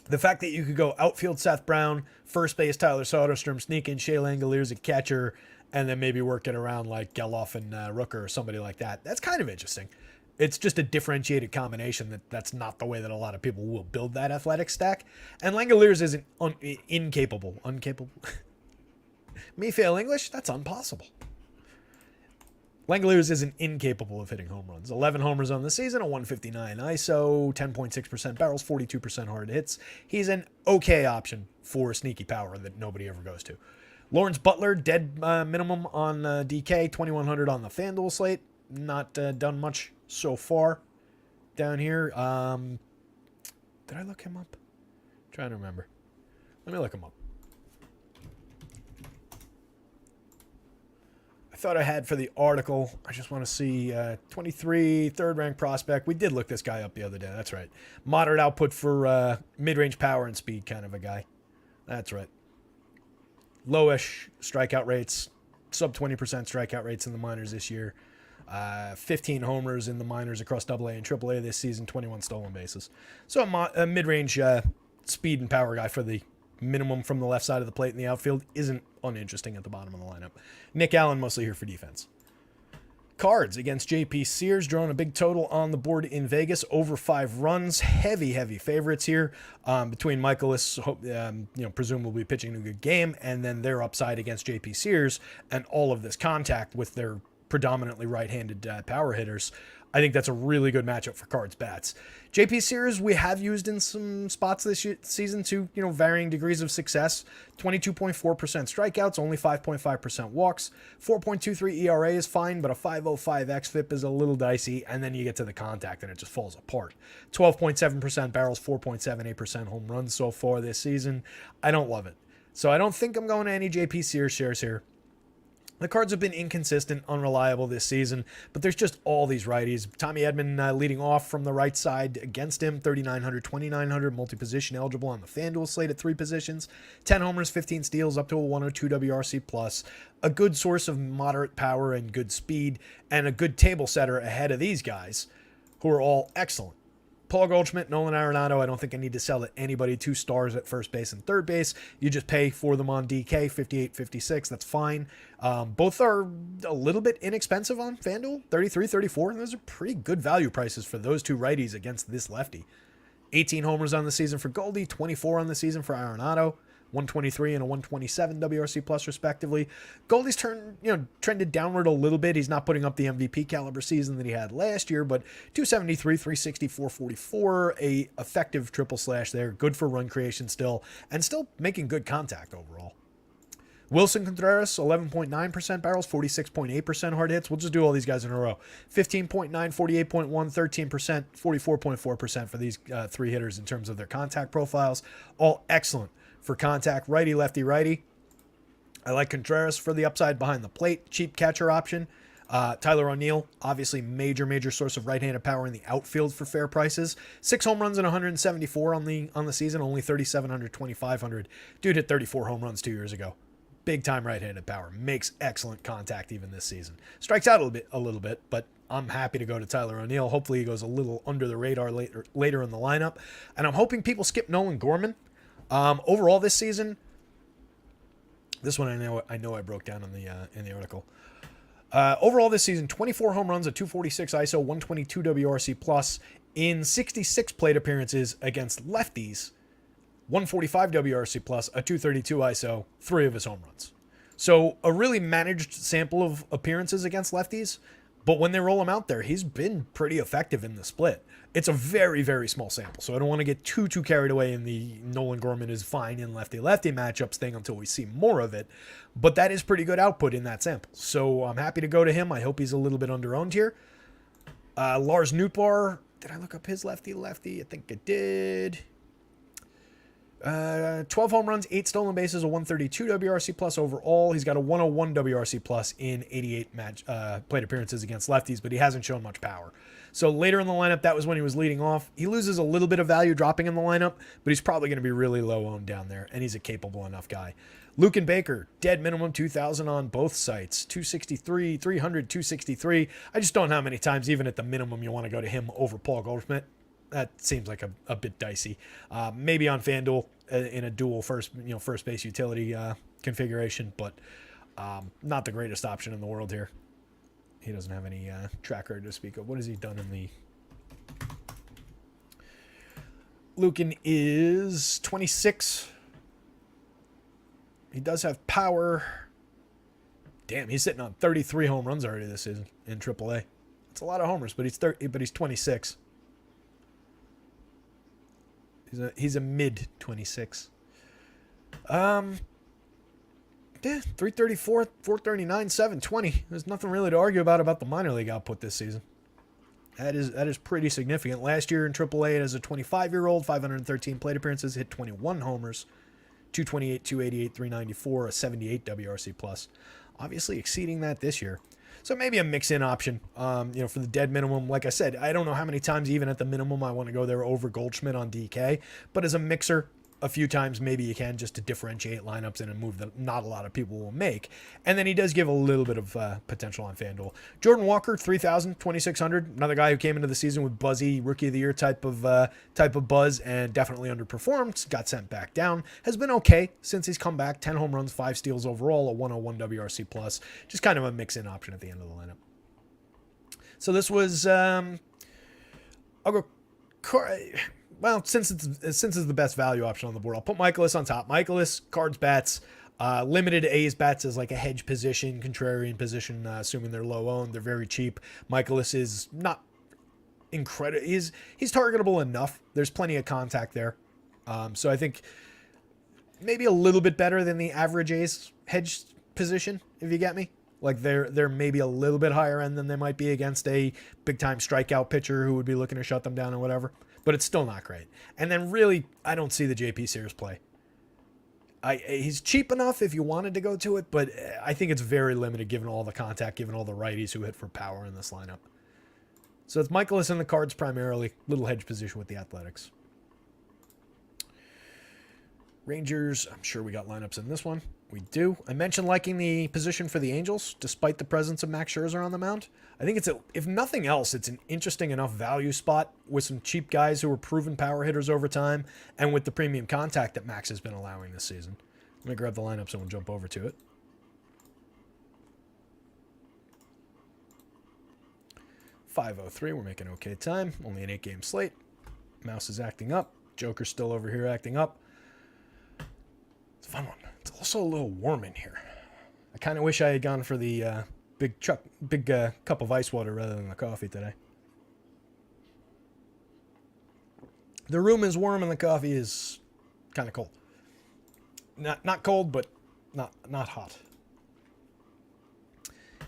The fact that you could go outfield Seth Brown, first base Tyler Soderstrom, sneak in Shea Langoliers a catcher, and then maybe work it around like Geloff and Rooker or somebody like that. That's kind of interesting. It's just a differentiated combination that's not the way that a lot of people will build that athletic stack. And Langoliers isn't incapable. Me fail English? That's impossible. Langoliers isn't incapable of hitting home runs. 11 homers on the season, a 159 ISO, 10.6% barrels, 42% hard hits. He's an okay option for sneaky power that nobody ever goes to. Lawrence Butler, dead minimum on DK, 2,100 on the FanDuel slate. Not done much so far down here. Did I look him up? I'm trying to remember. Let me look him up. I thought I had for the article. I just want to see 23, third-ranked prospect. We did look this guy up the other day. That's right. Moderate output for mid-range power and speed kind of a guy. That's right. Lowish strikeout rates, sub 20% strikeout rates in the minors this year. 15 homers in the minors across AA and AAA this season, 21 stolen bases. So a mid-range speed and power guy for the minimum from the left side of the plate in the outfield isn't uninteresting at the bottom of the lineup. Nick Allen mostly here for defense. Cards against JP Sears, drawing a big total on the board in Vegas, over 5 runs. Heavy favorites here between Michaelis, presumably pitching a good game, and then their upside against JP Sears and all of this contact with their predominantly right-handed power hitters. I think that's a really good matchup for Cards bats. JP Sears we have used in some spots this season to varying degrees of success. 22.4% strikeouts, only 5.5% walks. 4.23 ERA is fine, but a 5.05 xFIP is a little dicey, and then you get to the contact and it just falls apart. 12.7% barrels, 4.78% home runs so far this season. I don't love it. So I don't think I'm going to any JP Sears shares here. The Cards have been inconsistent, unreliable this season, but there's just all these righties. Tommy Edman leading off from the right side against him, 3,900, 2,900, multi-position eligible on the FanDuel slate at 3 positions. 10 homers, 15 steals, up to a 102 WRC+. A good source of moderate power and good speed, and a good table setter ahead of these guys, who are all excellent. Paul Goldschmidt, Nolan Arenado, I don't think I need to sell to anybody. 2 stars at first base and third base. You just pay for them on DK, 58, 56. That's fine. Both are a little bit inexpensive on FanDuel, 33, 34. And those are pretty good value prices for those 2 righties against this lefty. 18 homers on the season for Goldie, 24 on the season for Arenado. 123 and a 127 WRC plus respectively. Goldie's trended downward a little bit. He's not putting up the MVP caliber season that he had last year, but 273, 360, 444, a effective triple slash there. Good for run creation still, and still making good contact overall. Wilson Contreras, 11.9% barrels, 46.8% hard hits. We'll just do all these guys in a row. 15.9, 48.1, 13%, 44.4% for these 3 hitters in terms of their contact profiles. All excellent for contact, righty, lefty, righty. I like Contreras for the upside behind the plate, cheap catcher option. Tyler O'Neill, obviously major source of right-handed power in the outfield for fair prices. 6 home runs and 174 on the season, only 3,700, 2,500. Dude hit 34 home runs 2 years ago. Big time right-handed power, makes excellent contact even this season. Strikes out a little bit, but I'm happy to go to Tyler O'Neill. Hopefully he goes a little under the radar later in the lineup, and I'm hoping people skip Nolan Gorman. Overall this season, this one I know I broke down in the article. Overall this season, 24 home runs, a 246 ISO, 122 WRC plus in 66 plate appearances against lefties, 145 WRC plus, a 232 ISO, 3 of his home runs. So a really managed sample of appearances against lefties, but when they roll him out there, he's been pretty effective in the split. It's a very small sample, so I don't want to get too carried away in the Nolan Gorman is fine in lefty-lefty matchups thing until we see more of it, but that is pretty good output in that sample. So I'm happy to go to him. I hope he's a little bit under-owned here. Lars Nootbaar, did I look up his lefty-lefty? I think I did. 12 home runs, 8 stolen bases, a 132 WRC plus overall. He's got a 101 WRC plus in 88 plate appearances against lefties, but he hasn't shown much power. So later in the lineup, that was when he was leading off. He loses a little bit of value dropping in the lineup, but he's probably going to be really low owned down there, and he's a capable enough guy. Luke and Baker, dead minimum 2,000 on both sites. 263, 300, 263. I just don't know how many times, even at the minimum, you want to go to him over Paul Goldschmidt. That seems like a bit dicey. Maybe on FanDuel in a dual first base utility configuration, but not the greatest option in the world here. He doesn't have any track record to speak of. What has he done in the... Lucan is 26. He does have power. Damn, he's sitting on 33 home runs already this season in AAA. It's a lot of homers, but he's 26. He's a mid 26. Yeah, 334, 439, 720. There's nothing really to argue about the minor league output this season. That is pretty significant. Last year in AAA, as a 25-year-old, 513 plate appearances, hit 21 homers, 228, 288, 394, a 78 WRC plus. Obviously exceeding that this year. So maybe a mix-in option, for the dead minimum. Like I said, I don't know how many times even at the minimum I want to go there over Goldschmidt on DK. But as a mixer, a few times maybe you can, just to differentiate lineups in a move that not a lot of people will make. And then he does give a little bit of potential on FanDuel. Jordan Walker, 3,000, 2,600. Another guy who came into the season with buzzy Rookie of the Year type of buzz and definitely underperformed. Got sent back down. Has been okay since he's come back. 10 home runs, 5 steals overall, a 101 WRC plus. Just kind of a mix-in option at the end of the lineup. So this was... I'll go... Well, since it's the best value option on the board, I'll put Michaelis on top. Michaelis, Cards bats, limited to A's bats as like a hedge position, contrarian position, assuming they're low owned. They're very cheap. Michaelis is not incredible. He's targetable enough. There's plenty of contact there. So I think maybe a little bit better than the average A's hedge position, if you get me. Like they're maybe a little bit higher end than they might be against a big time strikeout pitcher who would be looking to shut them down or whatever. But it's still not great. And then really, I don't see the JP Sears play. He's cheap enough if you wanted to go to it, but I think it's very limited given all the contact, given all the righties who hit for power in this lineup. So it's Michaelis in the Cards primarily, little hedge position with the Athletics. Rangers, I'm sure we got lineups in this one. We do. I mentioned liking the position for the Angels, despite the presence of Max Scherzer on the mound. I think if nothing else, it's an interesting enough value spot with some cheap guys who are proven power hitters over time, and with the premium contact that Max has been allowing this season. Let me grab the lineups and we'll jump over to it. .503, we're making okay time. Only an 8-game slate. Mouse is acting up. Joker's still over here acting up. It's a fun one. It's also a little warm in here. I kind of wish I had gone for the big cup of ice water rather than the coffee today. The room is warm and the coffee is kind of cold. Not cold, but not hot.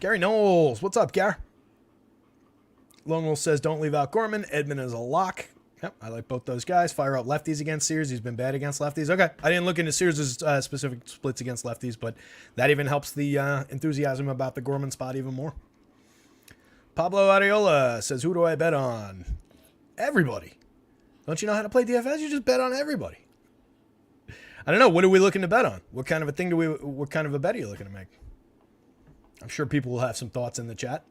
Gary Knowles, what's up, Gary? Lone Wolf says don't leave out Gorman. Edman is a lock. Yep, I like both those guys. Fire out lefties against Sears. He's been bad against lefties. Okay, I didn't look into Sears' specific splits against lefties, but that even helps the enthusiasm about the Gorman spot even more. Pablo Ariola says, who do I bet on? Everybody. Don't you know how to play DFS? You just bet on everybody. I don't know. What are we looking to bet on? What kind of a bet are you looking to make? I'm sure people will have some thoughts in the chat.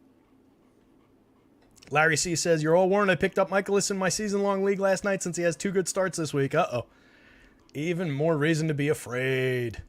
Larry C says, you're all warned. I picked up Michaelis in my season-long league last night since he has 2 good starts this week. Uh-oh. Even more reason to be afraid.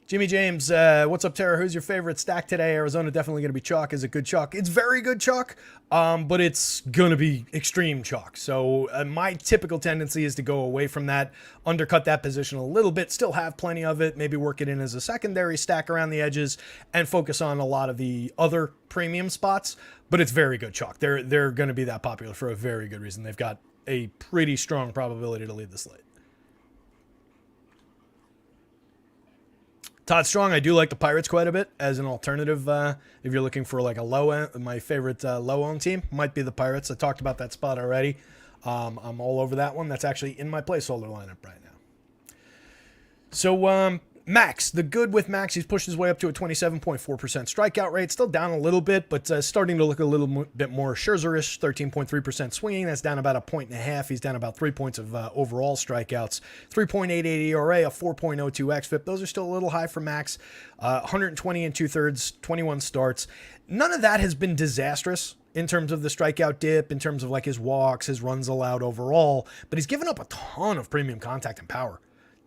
Jimmy James, what's up, Tara? Who's your favorite stack today? Arizona definitely going to be chalk. Is it good chalk? It's very good chalk, but it's going to be extreme chalk. So my typical tendency is to go away from that, undercut that position a little bit, still have plenty of it, maybe work it in as a secondary stack around the edges, and focus on a lot of the other premium spots. But it's very good chalk. They're going to be that popular for a very good reason. They've got a pretty strong probability to lead the slate. Todd Strong, I do like the Pirates quite a bit as an alternative. If you're looking for like a low end, my favorite low-owned team might be the Pirates. I talked about that spot already. I'm all over that one. That's actually in my placeholder lineup right now. So Max, the good with Max, he's pushed his way up to a 27.4% strikeout rate. Still down a little bit, but starting to look a little bit more Scherzer-ish, 13.3% swinging. That's down about 1.5 points. He's down about 3 points of overall strikeouts. 3.88 ERA, a 4.02 xFIP. Those are still a little high for Max. 120 and 2/3, 21 starts. None of that has been disastrous in terms of the strikeout dip, in terms of like his walks, his runs allowed overall, but he's given up a ton of premium contact and power.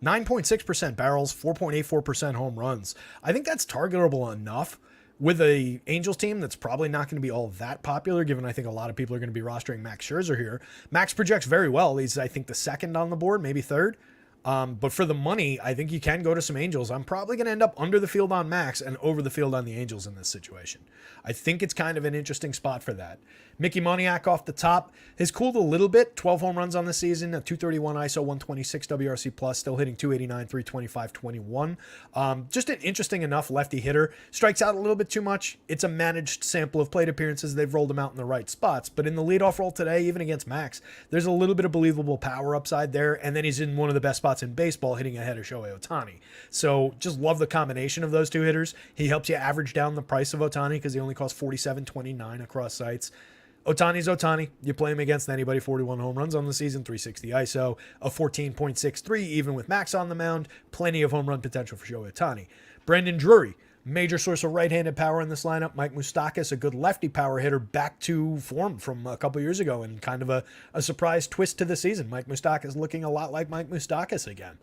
9.6% barrels, 4.84% home runs. I think that's targetable enough with a Angels team that's probably not going to be all that popular, given I think a lot of people are going to be rostering Max Scherzer here. Max projects very well. He's, I think, the second on the board, maybe third. But for the money, I think you can go to some Angels. I'm probably going to end up under the field on Max and over the field on the Angels in this situation. I think it's kind of an interesting spot for that. Mickey Moniak off the top has cooled a little bit. 12 home runs on the season, a 231 ISO, 126 WRC plus, still hitting 289, 325, 21. Just an interesting enough lefty hitter. Strikes out a little bit too much. It's a managed sample of plate appearances. They've rolled him out in the right spots. But in the leadoff role today, even against Max, there's a little bit of believable power upside there. And then he's in one of the best spots in baseball, hitting ahead of Shohei Ohtani. So just love the combination of those two hitters. He helps you average down the price of Ohtani because he only costs $47.29 across sites. Ohtani's Ohtani. You play him against anybody. 41 home runs on the season, 360 ISO, a 14.63 even with Max on the mound. Plenty of home run potential for Shohei Ohtani. Brandon Drury, major source of right-handed power in this lineup. Mike Moustakas, a good lefty power hitter, back to form from a couple years ago, and kind of a surprise twist to the season. Mike Moustakas looking a lot like Mike Moustakas again.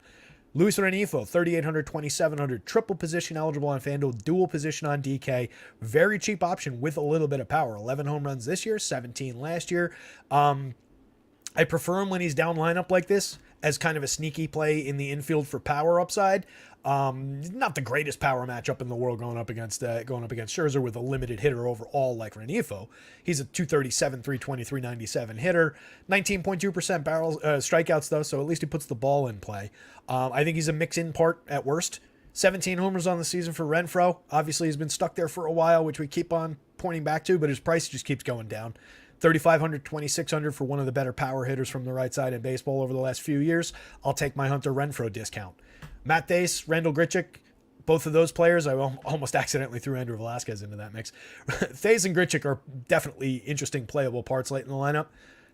Luis Renifo, 3,800, 2,700, triple position eligible on FanDuel, dual position on DK. Very cheap option with a little bit of power. 11 home runs this year, 17 last year. I prefer him when he's down lineup like this as kind of a sneaky play in the infield for power upside. Not the greatest power matchup in the world going up against Scherzer with a limited hitter overall like Renifo. He's a 237, 320, 397 hitter, 19.2% barrels strikeouts though, so at least he puts the ball in play. I think he's a mix-in part at worst. 17 homers on the season for Renfroe. Obviously, he's been stuck there for a while, which we keep on pointing back to, but his price just keeps going down. 3,500, 2,600 for one of the better power hitters from the right side in baseball over the last few years. I'll take my Hunter Renfroe discount. Matt Thaiss, Randall Grichuk, both of those players, I almost accidentally threw Andrew Velazquez into that mix. Thaiss and Grichuk are definitely interesting playable parts late in the lineup.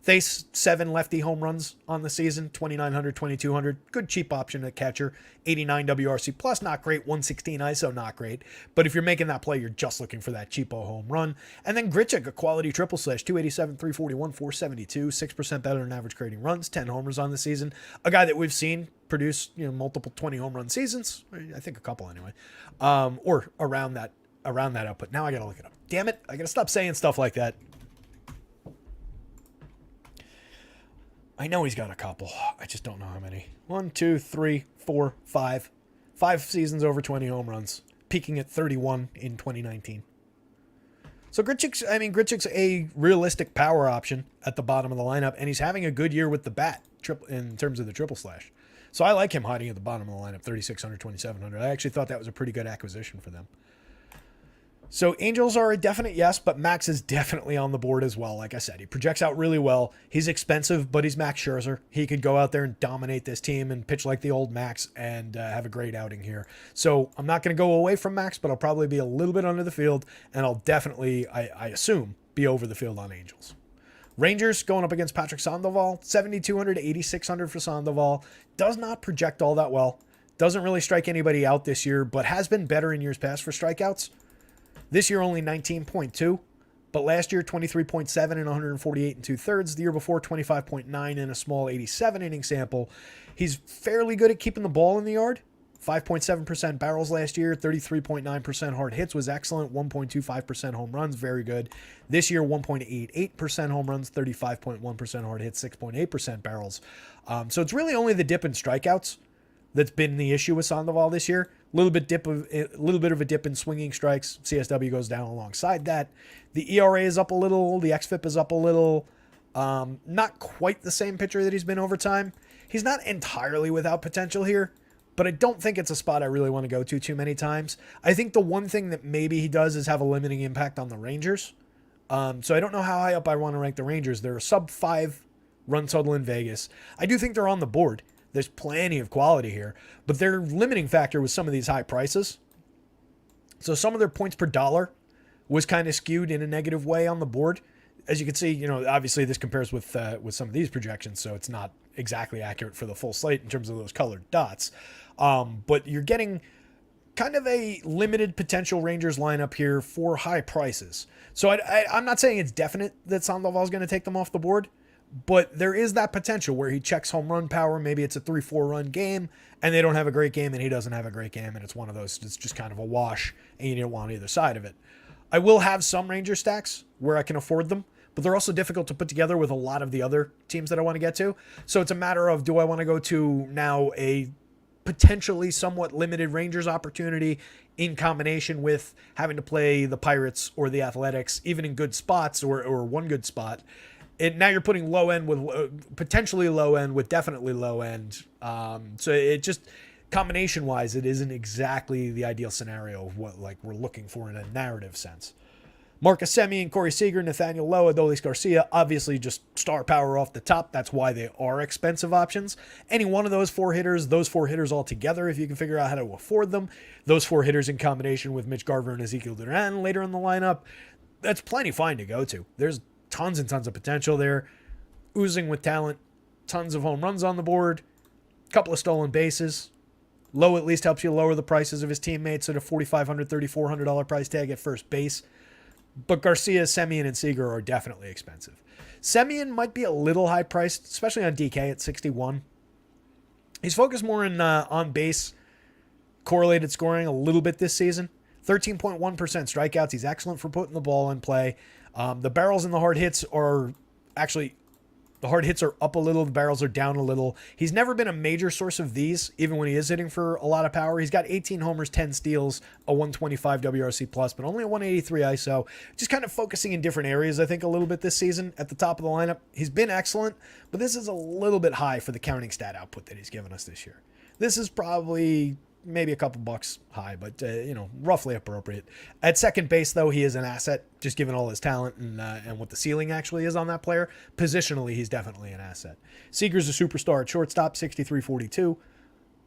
Thaiss, 7 lefty home runs on the season, 2,900, 2,200. Good cheap option at catcher. 89 WRC plus, not great. 116 ISO, not great. But if you're making that play, you're just looking for that cheapo home run. And then Grichuk, a quality triple slash, 287, 341, 472, 6% better than average creating runs, 10 homers on the season. A guy that we've seen produce multiple 20 home run seasons. I think a couple anyway. Or around that output. Now I got to look it up. Damn it. I got to stop saying stuff like that. I know he's got a couple. I just don't know how many. 1, 2, 3, 4, 5. 5 seasons over 20 home runs, peaking at 31 in 2019. So Grichuk's a realistic power option at the bottom of the lineup, and he's having a good year with the bat in terms of the triple slash. So I like him hiding at the bottom of the lineup, 3,600, 2,700. I actually thought that was a pretty good acquisition for them. So Angels are a definite yes, but Max is definitely on the board as well. Like I said, he projects out really well. He's expensive, but he's Max Scherzer. He could go out there and dominate this team and pitch like the old Max and have a great outing here. So I'm not going to go away from Max, but I'll probably be a little bit under the field, and I'll definitely, I assume, be over the field on Angels. Rangers going up against Patrick Sandoval, 7,200 to 8,600 for Sandoval. Does not project all that well. Doesn't really strike anybody out this year, but has been better in years past for strikeouts. This year only 19.2, but last year 23.7 and 148 and 2/3. The year before 25.9 in a small 87 inning sample. He's fairly good at keeping the ball in the yard. 5.7% barrels last year, 33.9% hard hits was excellent, 1.25% home runs, very good. This year 1.88% home runs, 35.1% hard hits, 6.8% barrels. So it's really only the dip in strikeouts that's been the issue with Sandoval this year. A little bit of a dip in swinging strikes. CSW goes down alongside that. The ERA is up a little. The xFIP is up a little. Not quite the same pitcher that he's been over time. He's not entirely without potential here, but I don't think it's a spot I really want to go to too many times. I think the one thing that maybe he does is have a limiting impact on the Rangers. So I don't know how high up I want to rank the Rangers. They're a sub 5 run total in Vegas. I do think they're on the board. There's plenty of quality here, but their limiting factor was some of these high prices. So some of their points per dollar was kind of skewed in a negative way on the board. As you can see, obviously this compares with some of these projections, so it's not exactly accurate for the full slate in terms of those colored dots. But you're getting kind of a limited potential Rangers lineup here for high prices. So I'm not saying it's definite that Sandoval is going to take them off the board, but there is that potential where he checks home run power. Maybe it's a 3-4 run game and they don't have a great game and he doesn't have a great game, and it's one of those, it's just kind of a wash and you don't want either side of it. I will have some Ranger stacks where I can afford them, but they're also difficult to put together with a lot of the other teams that I want to get to. So it's a matter of, do I want to go to now a potentially somewhat limited Rangers opportunity in combination with having to play the Pirates or the Athletics, even in good spots or one good spot. Now you're putting low end with potentially low end with definitely low end. So it just, combination wise, it isn't exactly the ideal scenario of what we're looking for in a narrative sense. Marcus Semien, Corey Seager, Nathaniel Lowe, Adolis Garcia, obviously just star power off the top. That's why they are expensive options. Any one of those four hitters all together, if you can figure out how to afford them, those four hitters in combination with Mitch Garver and Ezekiel Duran later in the lineup, that's plenty fine to go to. There's tons and tons of potential there, oozing with talent, tons of home runs on the board, a couple of stolen bases. Lowe at least helps you lower the prices of his teammates at a $4,500, $3,400 price tag at first base. But Garcia, Semien, and Seager are definitely expensive. Semien might be a little high priced, especially on DK at 61. He's focused more in on-base correlated scoring a little bit this season. 13.1% strikeouts. He's excellent for putting the ball in play. The barrels and the hard hits are actually... The hard hits are up a little. The barrels are down a little. He's never been a major source of these, even when he is hitting for a lot of power. He's got 18 homers, 10 steals, a 125 WRC+, but only a 183 ISO. Just kind of focusing in different areas, I think, a little bit this season at the top of the lineup. He's been excellent, but this is a little bit high for the counting stat output that he's given us this year. This is probably maybe a couple bucks high, but roughly appropriate. At second base, though, he is an asset, just given all his talent and what the ceiling actually is on that player. Positionally, he's definitely an asset. Seager's a superstar at shortstop, 63-42.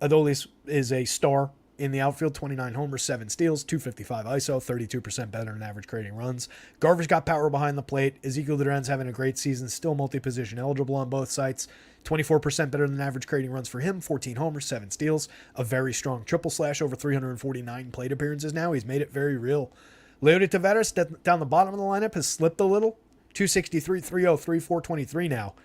Adolis is a star in the outfield, 29 homers, 7 steals, 255 ISO, 32% better than average creating runs. Garver's got power behind the plate. Ezekiel Duran's having a great season, still multi-position eligible on both sites. 24% better than average creating runs for him, 14 homers, 7 steals, a very strong triple slash, over 349 plate appearances now. He's made it very real. Leody Taveras, down the bottom of the lineup, has slipped a little. 263, 303, 423 now.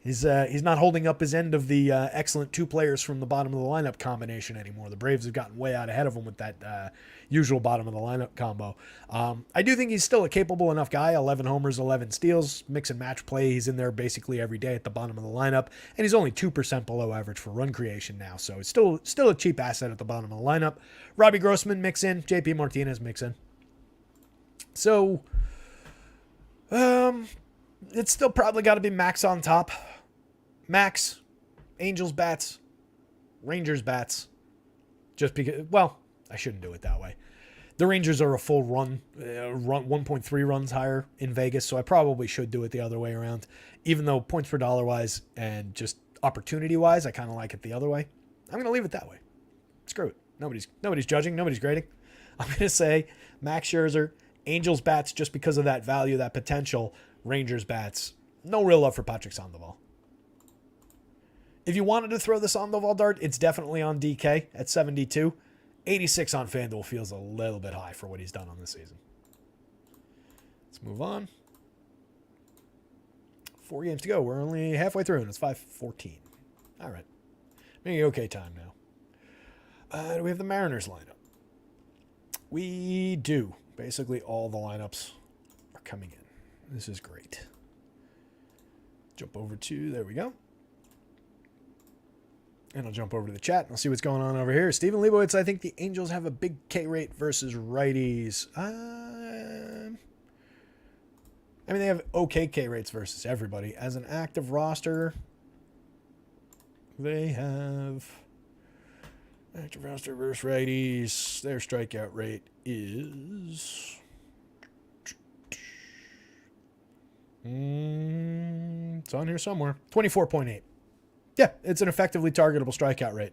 He's not holding up his end of the excellent two players from the bottom of the lineup combination anymore. The Braves have gotten way out ahead of him with that usual bottom of the lineup combo. I do think he's still a capable enough guy. 11 homers, 11 steals, mix and match play. He's in there basically every day at the bottom of the lineup, and he's only 2% below average for run creation now. So it's still a cheap asset at the bottom of the lineup. Robbie Grossman mix in, JP Martinez mix in. So it's still probably got to be Max on top. Max, Angels bats, Rangers bats. Just because, well, I shouldn't do it that way. The Rangers are a full run 1.3 runs higher in Vegas, so I probably should do it the other way around. Even though points per dollar wise and just opportunity wise, I kind of like it the other way. I'm going to leave it that way. Screw it. Nobody's judging. Nobody's grading. I'm going to say Max Scherzer, Angels bats just because of that value, that potential. Rangers bats, no real love for Patrick Sandoval. If you wanted to throw the Sandoval dart, it's definitely on DK at 72. 86 on FanDuel feels a little bit high for what he's done on this season. Let's move on. 4 games to go. We're only halfway through, and it's 5:14. All right. Maybe okay time now. Do we have the Mariners lineup? We do. Basically, all the lineups are coming in. This is great. Jump over to, there we go. And I'll jump over to the chat and I'll see what's going on over here. Steven Leibowitz, I think the Angels have a big K rate versus righties. I mean, they have okay K rates versus everybody. As an active roster, they have active roster versus righties. Their strikeout rate is... it's on here somewhere. 24.8. Yeah, it's an effectively targetable strikeout rate.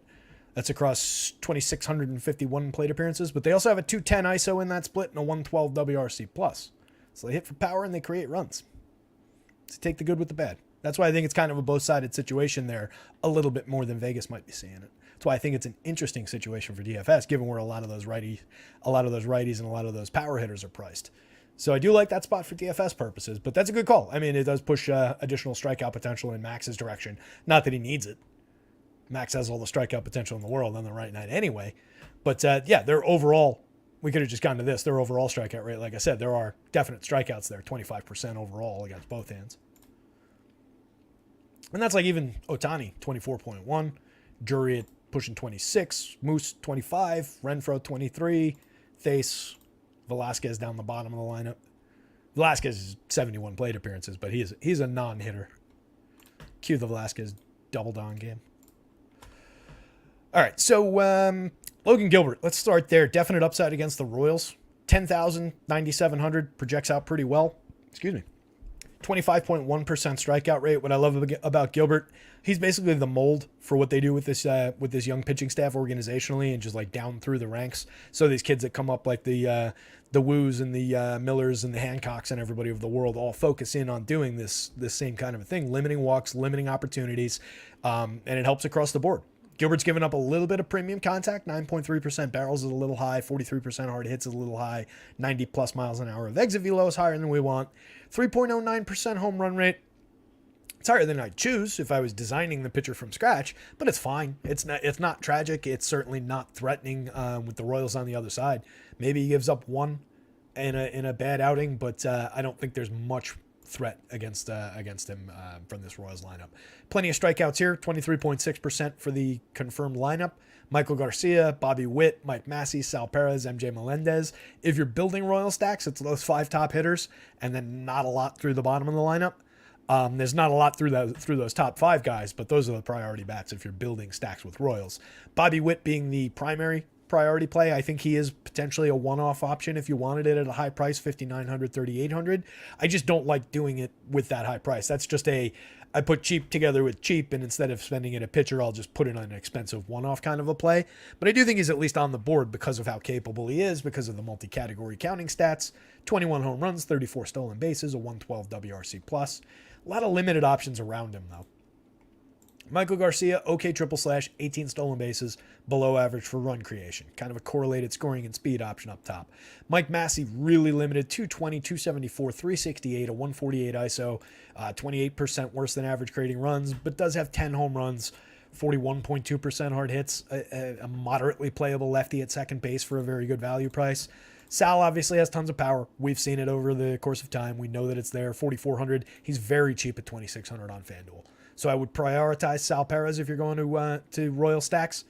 That's across 2,651 plate appearances, but they also have a 210 ISO in that split and a 112 WRC plus. So they hit for power and they create runs. So take the good with the bad. That's why I think it's kind of a both-sided situation there, a little bit more than Vegas might be seeing it. That's why I think it's an interesting situation for DFS, given where a lot of those righties and a lot of those power hitters are priced. So I do like that spot for DFS purposes, but that's a good call. I mean, it does push additional strikeout potential in Max's direction. Not that he needs it. Max has all the strikeout potential in the world on the right night anyway. But yeah, their overall, we could have just gone to this, their overall strikeout rate. Like I said, there are definite strikeouts there, 25% overall against both hands. And that's like even Ohtani, 24.1, Drury at pushing 26, Moose 25, Renfroe 23, Thase, Velasquez down the bottom of the lineup. Velasquez is 71 plate appearances, but he's a non-hitter. Cue the Velasquez double down game. All right, so Logan Gilbert, let's start there. Definite upside against the Royals. 10,000, 9,700 projects out pretty well. Excuse me. 25.1% strikeout rate. What I love about Gilbert, he's basically the mold for what they do with this young pitching staff organizationally and just like down through the ranks. So these kids that come up like the Woos and the Millers and the Hancocks and everybody of the world all focus in on doing this same kind of a thing, limiting walks, limiting opportunities, and it helps across the board. Gilbert's given up a little bit of premium contact, 9.3% barrels is a little high, 43% hard hits is a little high, 90 plus miles an hour of exit velo is higher than we want, 3.09% home run rate. It's higher than I'd choose if I was designing the pitcher from scratch, but it's fine. It's not tragic. It's certainly not threatening with the Royals on the other side. Maybe he gives up one in a bad outing, but I don't think there's much threat against him from this Royals lineup. Plenty of strikeouts here, 23.6% for the confirmed lineup. Michael Garcia, Bobby Witt, Mike Massey, Sal Perez, MJ Melendez. If you're building Royal stacks, it's those 5 top hitters and then not a lot through the bottom of the lineup. There's not a lot through those top 5 guys, but those are the priority bats if you're building stacks with Royals. Bobby Witt being the primary priority play. I think he is potentially a one-off option if you wanted it at a high price, $5,900, $3,800. I just don't like doing it with that high price. That's just I put cheap together with cheap, and instead of spending it a pitcher, I'll just put it on an expensive one-off kind of a play. But I do think he's at least on the board because of how capable he is, because of the multi-category counting stats. 21 home runs, 34 stolen bases, a 112 WRC+. A lot of limited options around him, though. Michael Garcia, okay triple slash, 18 stolen bases, below average for run creation. Kind of a correlated scoring and speed option up top. Mike Massey, really limited, 220, 274, 368, a 148 ISO, 28% worse than average creating runs, but does have 10 home runs, 41.2% hard hits, a moderately playable lefty at second base for a very good value price. Sal obviously has tons of power. We've seen it over the course of time. We know that it's there, 4,400. He's very cheap at 2,600 on FanDuel. So I would prioritize Sal Perez if you're going to Royal stacks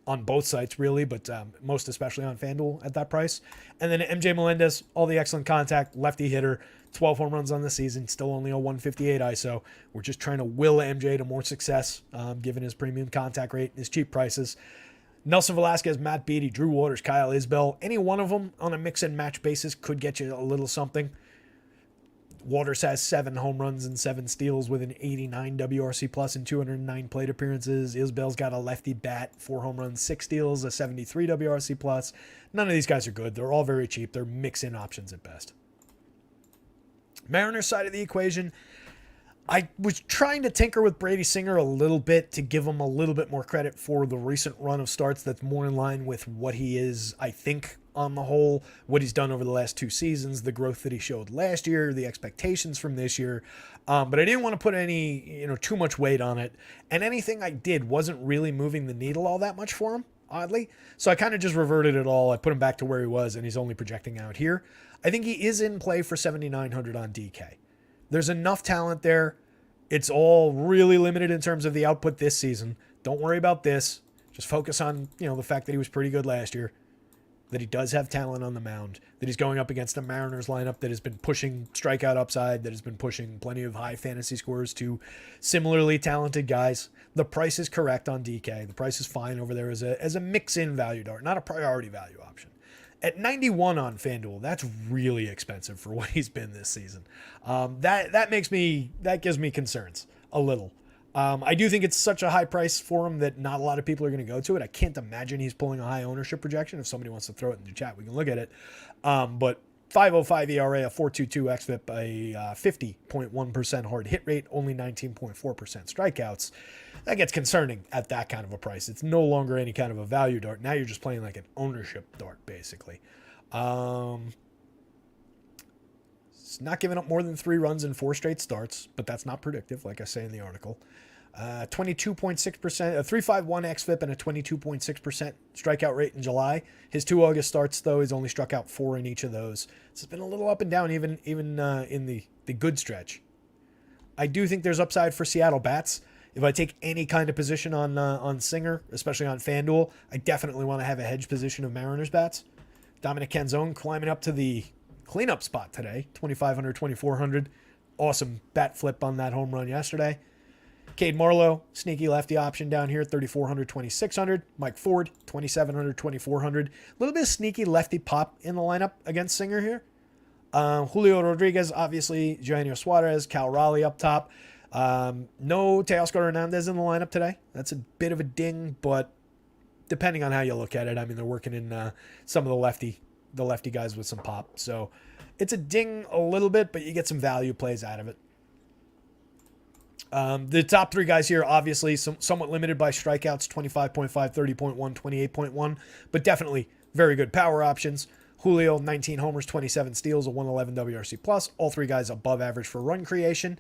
on both sites, really, but most especially on FanDuel at that price. And then MJ Melendez, all the excellent contact, lefty hitter, 12 home runs on the season, still only a 158 ISO. We're just trying to will MJ to more success, given his premium contact rate and his cheap prices. Nelson Velasquez, Matt Beattie, Drew Waters, Kyle Isbell, any one of them on a mix and match basis could get you a little something. Waters has 7 home runs and 7 steals with an 89 WRC plus and 209 plate appearances. Isbell's got a lefty bat, 4 home runs, 6 steals, a 73 WRC plus. None of these guys are good. They're all very cheap. They're mix-in options at best. Mariners side of the equation, I was trying to tinker with Brady Singer a little bit to give him a little bit more credit for the recent run of starts that's more in line with what he is, I think, on the whole, what he's done over the last 2 seasons, the growth that he showed last year, the expectations from this year. But I didn't want to put any, too much weight on it. And anything I did wasn't really moving the needle all that much for him, oddly. So I kind of just reverted it all. I put him back to where he was, and he's only projecting out here. I think he is in play for 7,900 on DK. There's enough talent there. It's all really limited in terms of the output this season. Don't worry about this. Just focus on, the fact that he was pretty good last year, that he does have talent on the mound, that he's going up against a Mariners lineup that has been pushing strikeout upside, that has been pushing plenty of high fantasy scores to similarly talented guys. The price is correct on DK. The price is fine over there as a mix-in value dart, not a priority value option. At 91 on FanDuel, that's really expensive for what he's been this season. That gives me concerns a little. I do think it's such a high price for him that not a lot of people are going to go to it. I can't imagine he's pulling a high ownership projection. If somebody wants to throw it in the chat, we can look at it. But 5.05 ERA, a 4.22 xFIP, a 50.1% hard hit rate, only 19.4% strikeouts. That gets concerning at that kind of a price. It's no longer any kind of a value dart. Now you're just playing like an ownership dart, basically. It's not giving up more than 3 runs in 4 straight starts, but that's not predictive, like I say in the article. 22.6%, a 3.51 xFIP, and a 22.6% strikeout rate in July. His 2 August starts, though, he's only struck out 4 in each of those. It's been a little up and down, even in the good stretch. I do think there's upside for Seattle bats. If I take any kind of position on Singer, especially on FanDuel, I definitely want to have a hedge position of Mariners bats. Dominic Canzone climbing up to the cleanup spot today, 2,500, 2,400. Awesome bat flip on that home run yesterday. Cade Marlowe, sneaky lefty option down here, 3,400, 2,600. Mike Ford, 2,700, 2,400. A little bit of sneaky lefty pop in the lineup against Singer here. Julio Rodriguez, obviously, Eugenio Suarez, Cal Raleigh up top. No Teoscar Hernandez in the lineup today. That's a bit of a ding, but depending on how you look at it, I mean, they're working in some of the lefty guys with some pop. So it's a ding a little bit, but you get some value plays out of it. The top 3 guys here, obviously, somewhat limited by strikeouts, 25.5, 30.1, 28.1, but definitely very good power options. Julio, 19 homers, 27 steals, a 111 WRC+. All 3 guys above average for run creation.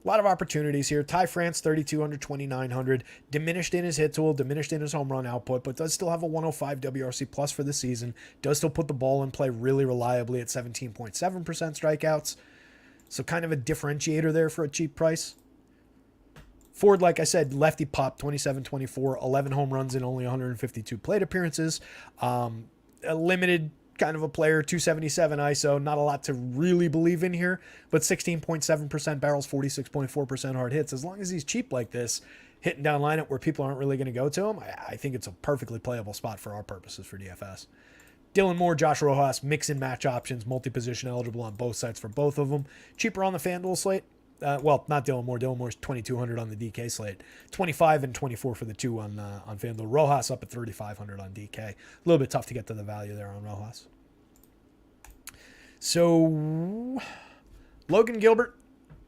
A lot of opportunities here. Ty France, 3,200, 2,900. Diminished in his hit tool, diminished in his home run output, but does still have a 105 WRC+ for the season. Does still put the ball in play really reliably at 17.7% strikeouts. So kind of a differentiator there for a cheap price. Ford, like I said, lefty pop, 27-24, 11 home runs in only 152 plate appearances. A limited kind of a player, 277 ISO, not a lot to really believe in here, but 16.7% barrels, 46.4% hard hits. As long as he's cheap like this, hitting down lineup where people aren't really going to go to him, I think it's a perfectly playable spot for our purposes for DFS. Dylan Moore, Josh Rojas, mix and match options, multi-position eligible on both sides for both of them. Cheaper on the FanDuel slate. Well, not Dylan Moore. Dylan Moore's 2,200 on the DK slate. 25 and 24 for the 2 on FanDuel. Rojas up at 3,500 on DK. A little bit tough to get to the value there on Rojas. So, Logan Gilbert,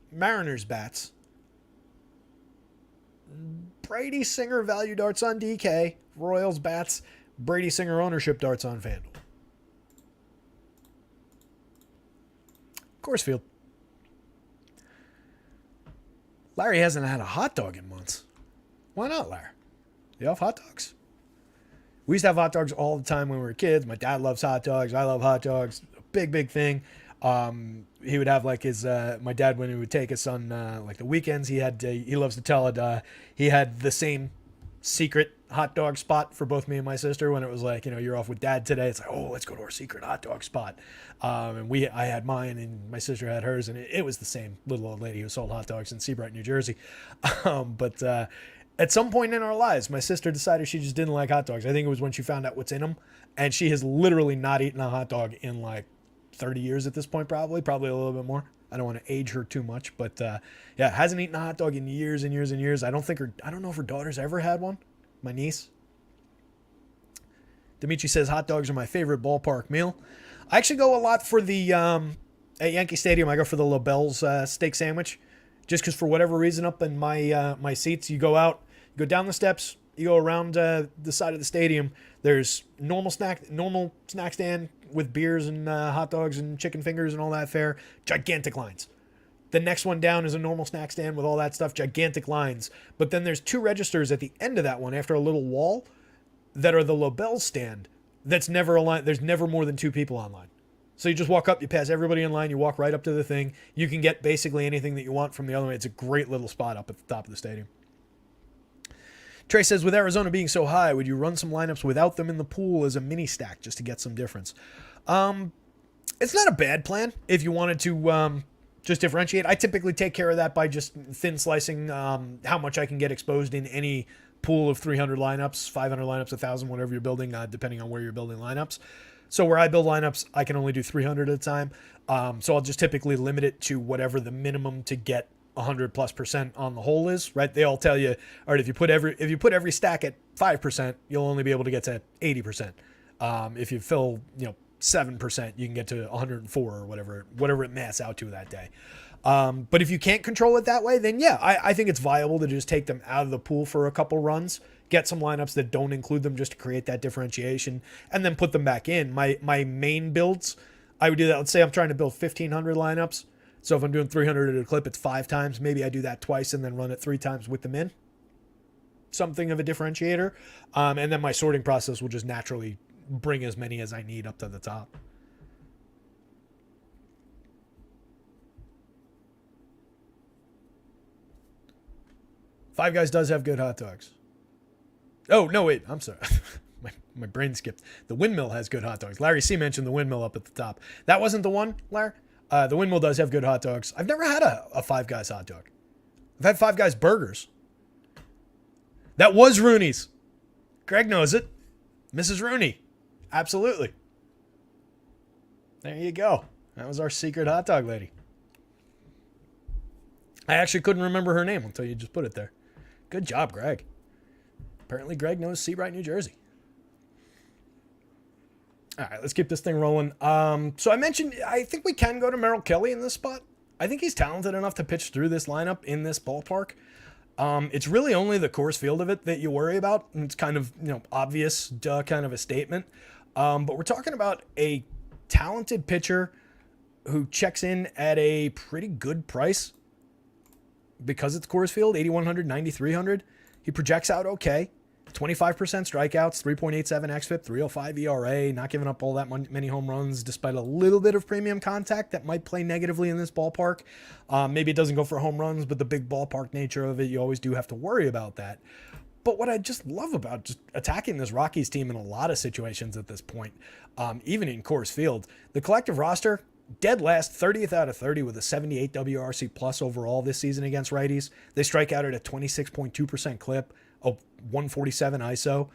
Mariners bats. Brady Singer value darts on DK. Royals bats. Brady Singer ownership darts on FanDuel. Coors Field. Larry hasn't had a hot dog in months. Why not, Larry? You have hot dogs? We used to have hot dogs all the time when we were kids. My dad loves hot dogs. I love hot dogs. A big, big thing. He would have like his, my dad, when he would take us on like the weekends, he loves to tell it, he had the same secret hot dog spot for both me and my sister when it was like, you're off with dad today. It's like, oh, let's go to our secret hot dog spot. And I had mine and my sister had hers, and it was the same little old lady who sold hot dogs in Seabright, New Jersey. But at some point in our lives, my sister decided she just didn't like hot dogs. I think it was when she found out what's in them, and she has literally not eaten a hot dog in like 30 years at this point, probably a little bit more. I don't want to age her too much, but yeah, hasn't eaten a hot dog in years and years and years. I don't know if her daughter's ever had one. My niece. Dimitri says hot dogs are my favorite ballpark meal. I actually go a lot for the at Yankee Stadium. I go for the LaBelle's steak sandwich, just because for whatever reason up in my seats, you go out, you go down the steps, you go around the side of the stadium. There's normal snack stand with beers and hot dogs and chicken fingers and all that fare. Gigantic lines. The next one down is a normal snack stand with all that stuff, gigantic lines. But then there's 2 registers at the end of that one after a little wall that are the LaBelle stand. That's never a line. There's never more than 2 people online. So you just walk up, you pass everybody in line, you walk right up to the thing. You can get basically anything that you want from the other one. It's a great little spot up at the top of the stadium. Trey says, with Arizona being so high, would you run some lineups without them in the pool as a mini stack just to get some difference? It's not a bad plan if you wanted to just differentiate. I typically take care of that by just thin slicing how much I can get exposed in any pool of 300 lineups, 500 lineups, 1,000, whatever you're building, depending on where you're building lineups. So where I build lineups, I can only do 300 at a time. So I'll just typically limit it to whatever the minimum to get 100+% on the whole is, right? They all tell you, all right, if you put every stack at 5%, you'll only be able to get to 80%. If you fill, 7%, you can get to 104 or whatever it maths out to that day. But if you can't control it that way, then yeah, I think it's viable to just take them out of the pool for a couple runs, get some lineups that don't include them just to create that differentiation, and then put them back in. My main builds, I would do that. Let's say I'm trying to build 1,500 lineups. So if I'm doing 300 at a clip, it's 5 times. Maybe I do that twice and then run it 3 times with them in. Something of a differentiator. And then my sorting process will just naturally bring as many as I need up to the top. Five Guys does have good hot dogs. Oh, no, wait. I'm sorry. my brain skipped. The Windmill has good hot dogs. Larry C. mentioned the Windmill up at the top. That wasn't the one, Larry? The Windmill does have good hot dogs. I've never had a Five Guys hot dog. I've had Five Guys burgers. That was Rooney's. Greg knows it. Mrs. Rooney. Absolutely. There you go. That was our secret hot dog lady. I actually couldn't remember her name until you just put it there. Good job, Greg. Apparently Greg knows Seabright, New Jersey. All right, let's keep this thing rolling. So I mentioned, I think we can go to Merrill Kelly in this spot. I think he's talented enough to pitch through this lineup in this ballpark. It's really only the Coors Field of it that you worry about. And it's kind of, obvious, kind of a statement. But we're talking about a talented pitcher who checks in at a pretty good price because it's Coors Field, 8,100, 9,300. He projects out okay. 25% strikeouts, 3.87 xFIP, 3.05 ERA, not giving up all that many home runs despite a little bit of premium contact that might play negatively in this ballpark. Maybe it doesn't go for home runs, but the big ballpark nature of it, you always do have to worry about that. But what I just love about just attacking this Rockies team in a lot of situations at this point, even in Coors Field, the collective roster, dead last, 30th out of 30 with a 78 WRC plus overall this season against righties. They strike out at a 26.2% clip. 147 ISO.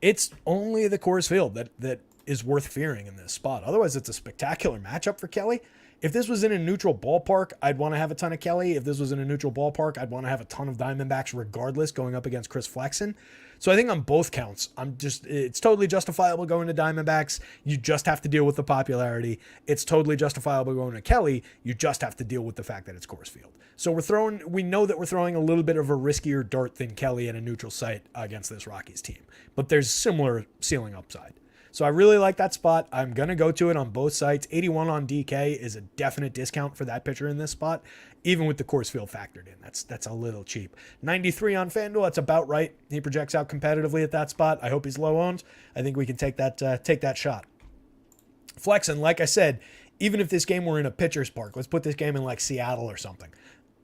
It's only the Coors Field that is worth fearing in this spot. Otherwise, it's a spectacular matchup for Kelly. If this was in a neutral ballpark, I'd want to have a ton of Kelly. If this was in a neutral ballpark, I'd want to have a ton of Diamondbacks regardless going up against Chris Flexen. So I think on both counts, it's totally justifiable going to Diamondbacks. You just have to deal with the popularity. It's totally justifiable going to Kelly. You just have to deal with the fact that it's Coors Field. So we know that we're throwing a little bit of a riskier dart than Kelly at a neutral site against this Rockies team, but there's similar ceiling upside. So I really like that spot. I'm going to go to it on both sites. 81 on DK is a definite discount for that pitcher in this spot, even with the Coors Field factored in. That's a little cheap. 93 on FanDuel, that's about right. He projects out competitively at that spot. I hope he's low owned. I think we can take that shot. Flexen, like I said, even if this game were in a pitcher's park, let's put this game in like Seattle or something.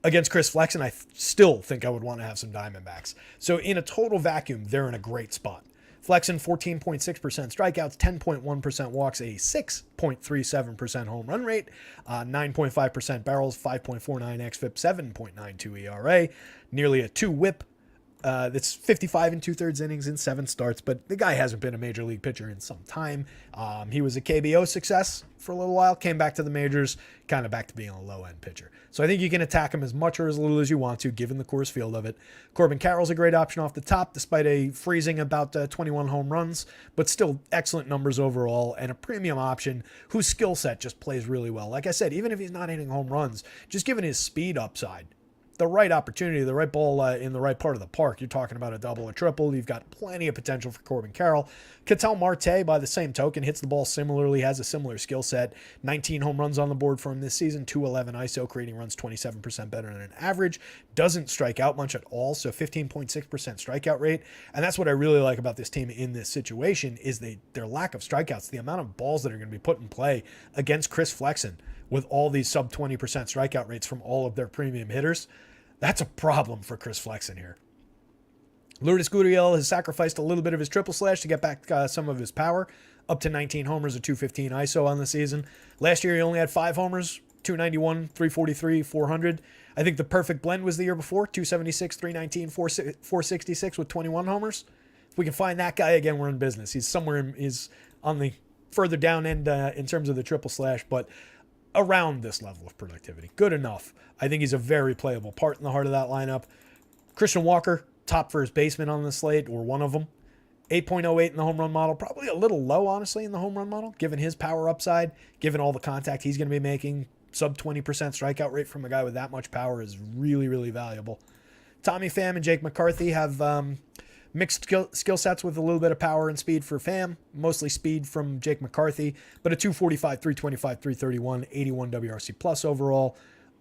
Against Chris Flexen, I still think I would want to have some Diamondbacks. So in a total vacuum, they're in a great spot. Flexen, 14.6% strikeouts, 10.1% walks, a 6.37% home run rate, 9.5% barrels, 5.49 xFIP, 7.92 ERA, nearly a 2 whip. That's 55 and 2/3 innings in 7 starts, but the guy hasn't been a major league pitcher in some time. He was a KBO success for a little while, came back to the majors, kind of back to being a low-end pitcher. So I think you can attack him as much or as little as you want to, given the Coors Field of it. Corbin Carroll's a great option off the top, despite a freezing about 21 home runs, but still excellent numbers overall, and a premium option whose skill set just plays really well. Like I said, even if he's not hitting home runs, just given his speed upside, the right opportunity, the right ball in the right part of the park, you're talking about a double or triple. You've got plenty of potential for Corbin Carroll. Ketel Marte, by the same token, hits the ball similarly, has a similar skill set. 19 home runs on the board for him this season, 211 ISO, creating runs 27% better than an average. Doesn't strike out much at all, so 15.6% strikeout rate. And that's what I really like about this team in this situation is their lack of strikeouts, the amount of balls that are going to be put in play against Chris Flexen with all these sub 20% strikeout rates from all of their premium hitters. That's a problem for Chris Flexen here. Lourdes Gurriel has sacrificed a little bit of his triple slash to get back some of his power, up to 19 homers, a 215 ISO on the season. Last year, he only had 5 homers, 291, 343, 400. I think the perfect blend was the year before, 276, 319, 466 with 21 homers. If we can find that guy again, we're in business. He's somewhere he's on the further down end in terms of the triple slash, but around this level of productivity. Good enough. I think he's a very playable part in the heart of that lineup. Christian Walker, top first baseman on the slate, or one of them. 8.08 in the home run model. Probably a little low, honestly, in the home run model, given his power upside, given all the contact he's going to be making. Sub 20% strikeout rate from a guy with that much power is really, really valuable. Tommy Pham and Jake McCarthy have mixed skill sets with a little bit of power and speed for Pham, mostly speed from Jake McCarthy, but a 245, 325, 331, 81 WRC plus overall.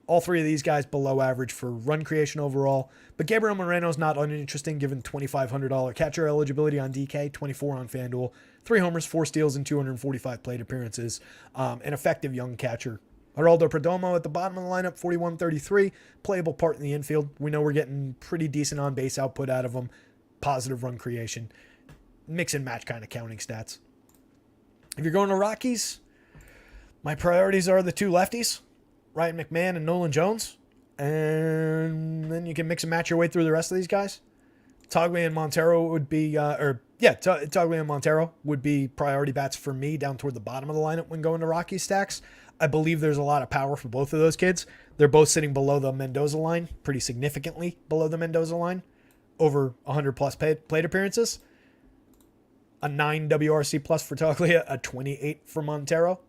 All three of these guys below average for run creation overall. But Gabriel Moreno's not uninteresting given $2,500 catcher eligibility on DK, 24 on FanDuel, 3 homers, 4 steals, and 245 plate appearances. An effective young catcher. Geraldo Perdomo at the bottom of the lineup, 41-33, playable part in the infield. We know we're getting pretty decent on-base output out of him. Positive run creation. Mix and match kind of counting stats. If you're going to Rockies, my priorities are the 2 lefties, Ryan McMahon and Nolan Jones. And then you can mix and match your way through the rest of these guys. Toglia and Montero would be, Toglia and Montero would be priority bats for me down toward the bottom of the lineup when going to Rocky stacks. I believe there's a lot of power for both of those kids. They're both sitting below the Mendoza line, pretty significantly below the Mendoza line, over 100 plus plate appearances. A 9 WRC plus for Toglia, a 28 for Montero.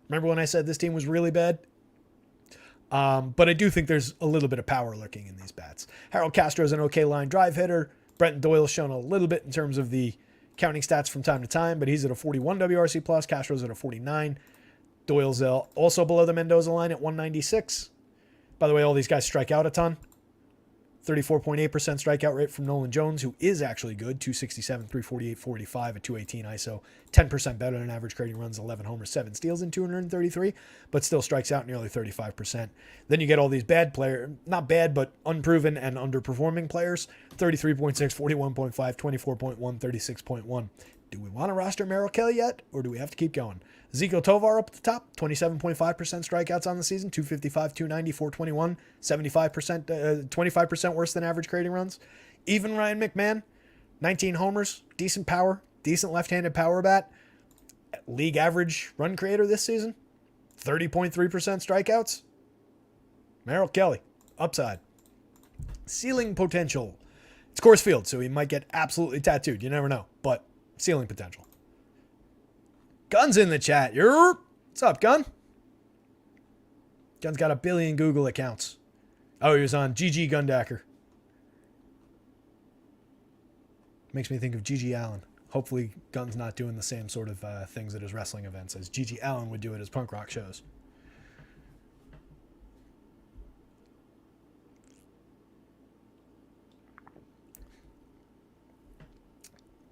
Remember when I said this team was really bad? But I do think there's a little bit of power lurking in these bats. Harold Castro's an okay line drive hitter. Brenton Doyle's shown a little bit in terms of the counting stats from time to time, but he's at a 41 WRC plus. Castro's at a 49. Doyle's also below the Mendoza line at 196. By the way, all these guys strike out a ton. 34.8% strikeout rate from Nolan Jones, who is actually good. 267, 348, 45, a 218 ISO. 10% better than average creating runs, 11 homers, 7 steals in 233, but still strikes out nearly 35%. Then you get all these bad players, not bad, but unproven and underperforming players. 33.6, 41.5, 24.1, 36.1. Do we want to roster Merrill Kelly yet, or do we have to keep going? Zico Tovar up at the top, 27.5% strikeouts on the season, 255, 290, 421, 75%, 25% worse than average creating runs. Even Ryan McMahon, 19 homers, decent power, decent left-handed power bat, league average run creator this season, 30.3% strikeouts. Merrill Kelly, upside. Ceiling potential. It's Coors Field, so he might get absolutely tattooed. You never know, but ceiling potential. Gun's in the chat. What's up, Gun? Gun's got 1 billion Google accounts. Oh, he was on GG Gundacker. Makes me think of Gigi Allen. Hopefully, Gun's not doing the same sort of things at his wrestling events as Gigi Allen would do at his punk rock shows.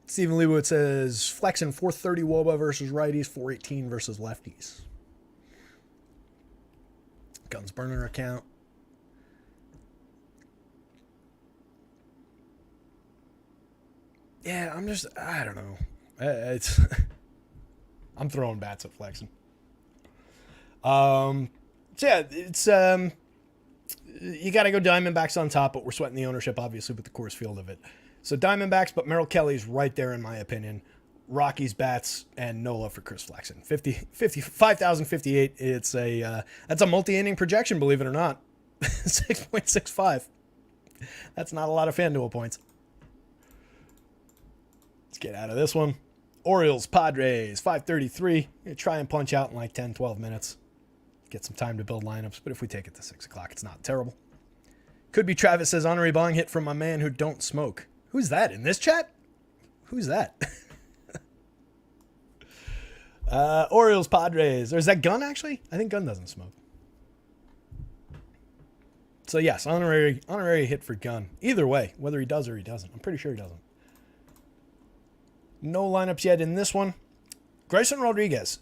Stephen Leibowitz says, flexing 430 WOBA versus righties, 418 versus lefties. Guns burner account. Yeah, I don't know. I'm throwing bats at flexing. So yeah, it's, you got to go Diamondbacks on top, but we're sweating the ownership, obviously, with the Coors Field of it. So Diamondbacks, but Merrill Kelly's right there in my opinion. Rockies bats and no love for Chris Flexen. 5,058. It's that's a multi-inning projection, believe it or not. 6.65. That's not a lot of FanDuel points. Let's get out of this one. Orioles, Padres, 5:33. Try and punch out in like 10, 12 minutes. Get some time to build lineups, but if we take it to 6 o'clock, it's not terrible. Could be Travis says honorary bong hit from my man who don't smoke. Who's that in this chat? Who's that? Orioles, Padres. Or is that Gun actually? I think Gun doesn't smoke. So yes, honorary hit for Gun. Either way, whether he does or he doesn't. I'm pretty sure he doesn't. No lineups yet in this one. Grayson Rodriguez.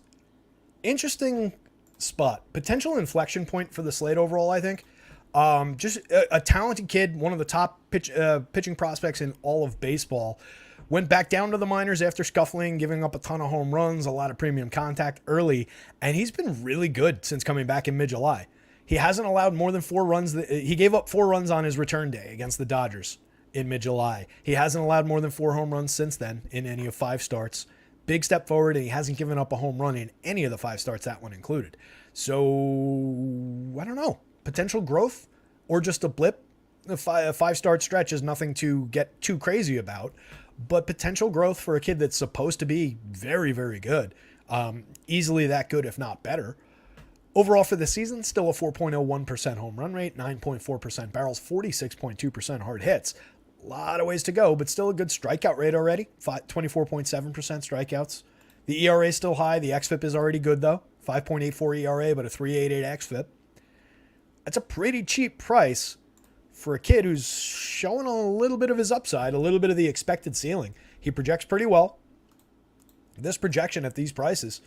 Interesting spot. Potential inflection point for the slate overall, I think. Just a talented kid, one of the top pitching prospects in all of baseball. Went back down to the minors after scuffling, giving up a ton of home runs, a lot of premium contact early, and he's been really good since coming back in mid-July. He hasn't allowed more than 4 runs. He gave up 4 runs on his return day against the Dodgers in mid-July. He hasn't allowed more than 4 home runs since then in any of 5 starts. Big step forward, and he hasn't given up a home run in any of the 5 starts, that one included. So, I don't know. Potential growth or just a blip. A five-start stretch is nothing to get too crazy about, but potential growth for a kid that's supposed to be very, very good. Easily that good, if not better. Overall for the season, still a 4.01% home run rate, 9.4% barrels, 46.2% hard hits. A lot of ways to go, but still a good strikeout rate already, 24.7% strikeouts. The ERA is still high. The xFIP is already good, though. 5.84 ERA, but a 3.88 xFIP. That's a pretty cheap price for a kid who's showing a little bit of his upside, a little bit of the expected ceiling. He projects pretty well. This projection at these prices,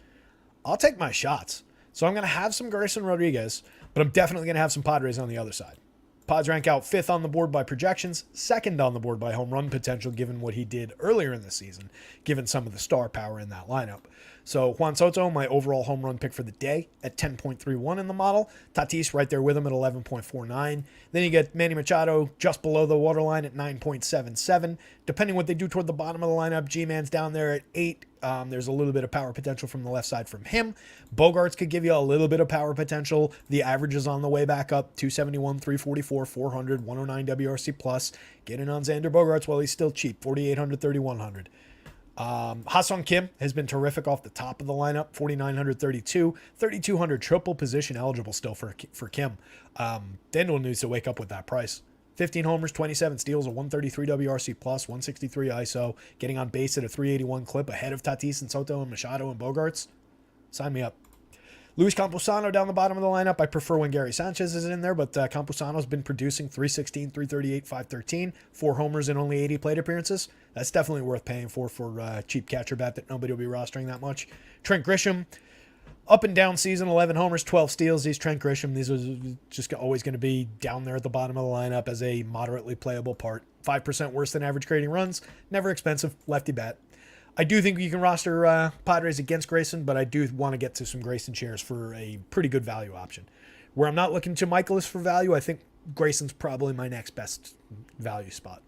I'll take my shots. So I'm going to have some Grayson Rodriguez, but I'm definitely going to have some Padres on the other side. Pods rank out 5th on the board by projections, 2nd on the board by home run potential, given what he did earlier in the season, given some of the star power in that lineup. So Juan Soto, my overall home run pick for the day at 10.31 in the model. Tatis right there with him at 11.49. Then you get Manny Machado just below the waterline at 9.77. Depending what they do toward the bottom of the lineup, G-Man's down there at 8. There's a little bit of power potential from the left side from him. Bogarts could give you a little bit of power potential. The average is on the way back up. 271, 344, 400, 109 WRC plus. Get in on Xander Bogarts while he's still cheap. 4,800, 3,100. Ha-Seong Kim has been terrific off the top of the lineup. 4,932, 3,200 triple position eligible still for Kim. FanDuel needs to wake up with that price. 15 homers, 27 steals, a 133 WRC plus, 163 ISO, getting on base at a 381 clip ahead of Tatis and Soto and Machado and Bogarts. Sign me up. Luis Campusano down the bottom of the lineup. I prefer when Gary Sanchez is in there, but Campusano's been producing 316, 338, 513, 4 homers in only 80 plate appearances. That's definitely worth paying for cheap catcher bat that nobody will be rostering that much. Trent Grisham, up and down season, 11 homers, 12 steals. He's Trent Grisham. These are just always going to be down there at the bottom of the lineup as a moderately playable part. 5% worse than average creating runs. Never expensive. Lefty bat. I do think you can roster Padres against Grayson, but I do want to get to some Grayson shares for a pretty good value option. Where I'm not looking to Michaelis for value, I think Grayson's probably my next best value spot.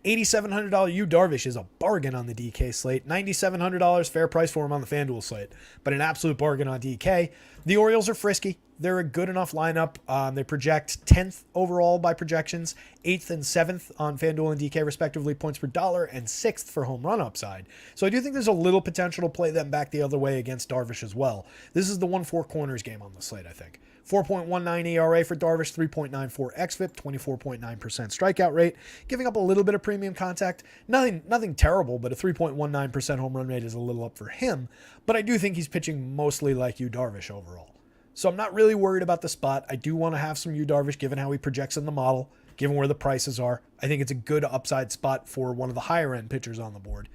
$8,700 Yu Darvish is a bargain on the DK slate. $9,700 fair price for him on the FanDuel slate, but an absolute bargain on DK. The Orioles are frisky. They're a good enough lineup. They project 10th overall by projections, 8th and 7th on FanDuel and DK respectively, points per dollar, and 6th for home run upside. So I do think there's a little potential to play them back the other way against Darvish as well. This is the 1-4 corners game on the slate, I think. 4.19 ERA for Darvish, 3.94 xFIP, 24.9% strikeout rate, giving up a little bit of premium contact. Nothing terrible, but a 3.19% home run rate is a little up for him. But I do think he's pitching mostly like Yu Darvish overall. So I'm not really worried about the spot. I do want to have some Yu Darvish given how he projects in the model, given where the prices are. I think it's a good upside spot for one of the higher end pitchers on the board.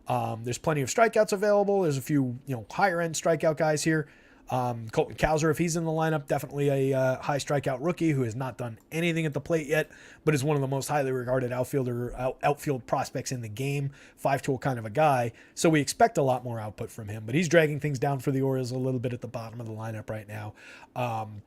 There's plenty of strikeouts available. There's a few higher end strikeout guys here. Colton Cowser, if he's in the lineup, definitely a high strikeout rookie who has not done anything at the plate yet, but is one of the most highly regarded outfield prospects in the game, 5-tool kind of a guy. So we expect a lot more output from him, but he's dragging things down for the Orioles a little bit at the bottom of the lineup right now. 25%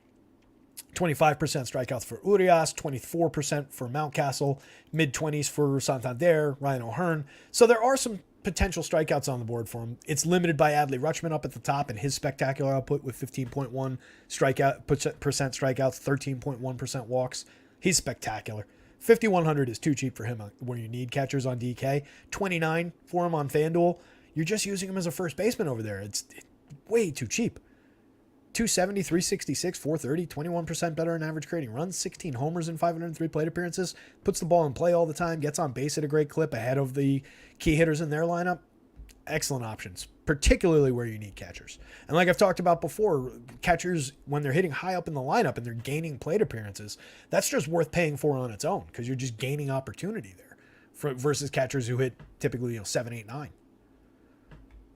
strikeouts for Urias, 24% for Mountcastle, mid-20s for Santander, Ryan O'Hearn. So there are some potential strikeouts on the board for him. It's limited by Adley Rutschman up at the top and his spectacular output with 15.1% strikeouts, 13.1% walks. He's spectacular. 5,100 is too cheap for him where you need catchers on DK. 29 for him on FanDuel. You're just using him as a first baseman over there. It's way too cheap. 270, 366, 430, 21% better in average creating runs, 16 homers in 503 plate appearances, puts the ball in play all the time, gets on base at a great clip ahead of the key hitters in their lineup. Excellent options, particularly where you need catchers. And like I've talked about before, catchers, when they're hitting high up in the lineup and they're gaining plate appearances, that's just worth paying for on its own because you're just gaining opportunity there versus catchers who hit typically 7, 8, 9.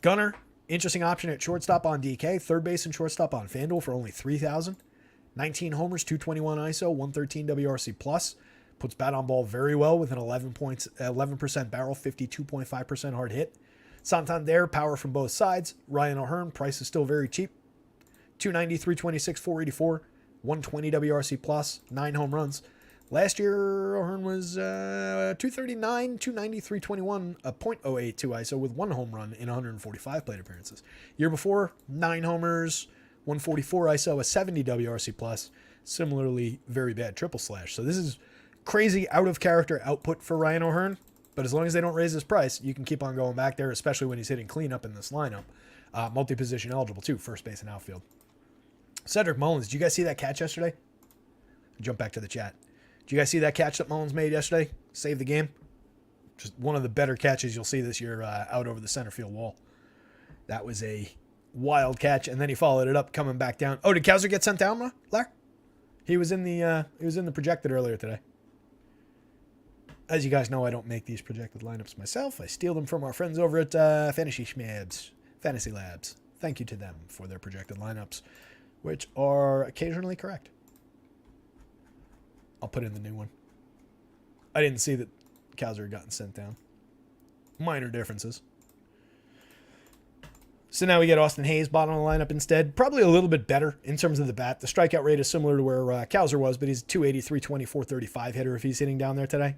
Gunnar, interesting option at shortstop on DK, third base and shortstop on FanDuel for only $3,000. 19 homers, 221 ISO, 113 WRC plus. Puts bat on ball very well with an 11% barrel, 52.5% hard hit. Santander, power from both sides. Ryan O'Hearn, price is still very cheap. 290, 326, 484, 120 WRC plus, 9 home runs. Last year, O'Hearn was 239, 290, 321, a .082 ISO with 1 home run in 145 plate appearances. Year before, 9 homers, 144 ISO, a 70 WRC plus, similarly very bad triple slash. So this is crazy out of character output for Ryan O'Hearn, but as long as they don't raise his price, you can keep on going back there, especially when he's hitting cleanup in this lineup. Multi-position eligible too, first base and outfield. Cedric Mullins, did you guys see that catch yesterday? Jump back to the chat. Did you guys see that catch that Mullins made yesterday? Saved the game. Just one of the better catches you'll see this year out over the center field wall. That was a wild catch, and then he followed it up coming back down. Oh, did Kowser get sent down, Larry? He was in the projected earlier today. As you guys know, I don't make these projected lineups myself. I steal them from our friends over at Fantasy Labs. Thank you to them for their projected lineups, which are occasionally correct. I'll put in the new one. I didn't see that Kowser had gotten sent down. Minor differences. So now we get Austin Hayes bottom of the lineup instead. Probably a little bit better in terms of the bat. The strikeout rate is similar to where Kowser was, but he's a 280, 320, 435 hitter if he's hitting down there today.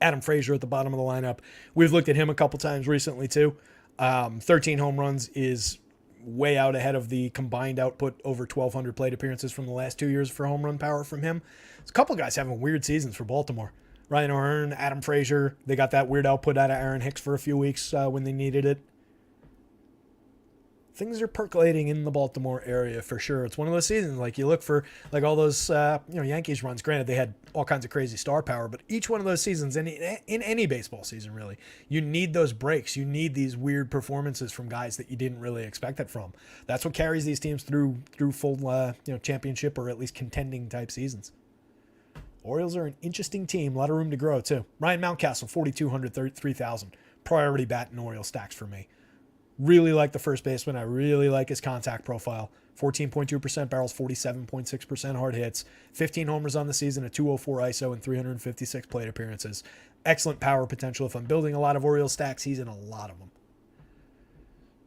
Adam Frazier at the bottom of the lineup. We've looked at him a couple times recently too. 13 home runs is way out ahead of the combined output over 1,200 plate appearances from the last 2 years for home run power from him. There's a couple guys having weird seasons for Baltimore. Ryan O'Hearn, Adam Frazier. They got that weird output out of Aaron Hicks for a few weeks when they needed it. Things are percolating in the Baltimore area for sure. It's one of those seasons, like you look for like all those Yankees runs. Granted, they had all kinds of crazy star power, but each one of those seasons, in any baseball season really, you need those breaks. You need these weird performances from guys that you didn't really expect it from. That's what carries these teams through full championship or at least contending type seasons. Orioles are an interesting team. A lot of room to grow too. Ryan Mountcastle, 4,200, 3,000. Priority bat in Oriole stacks for me. Really like the first baseman. I really like his contact profile. 14.2% barrels, 47.6% hard hits, 15 homers on the season, a 204 ISO, and 356 plate appearances. Excellent power potential. If I'm building a lot of Oriole stacks, he's in a lot of them.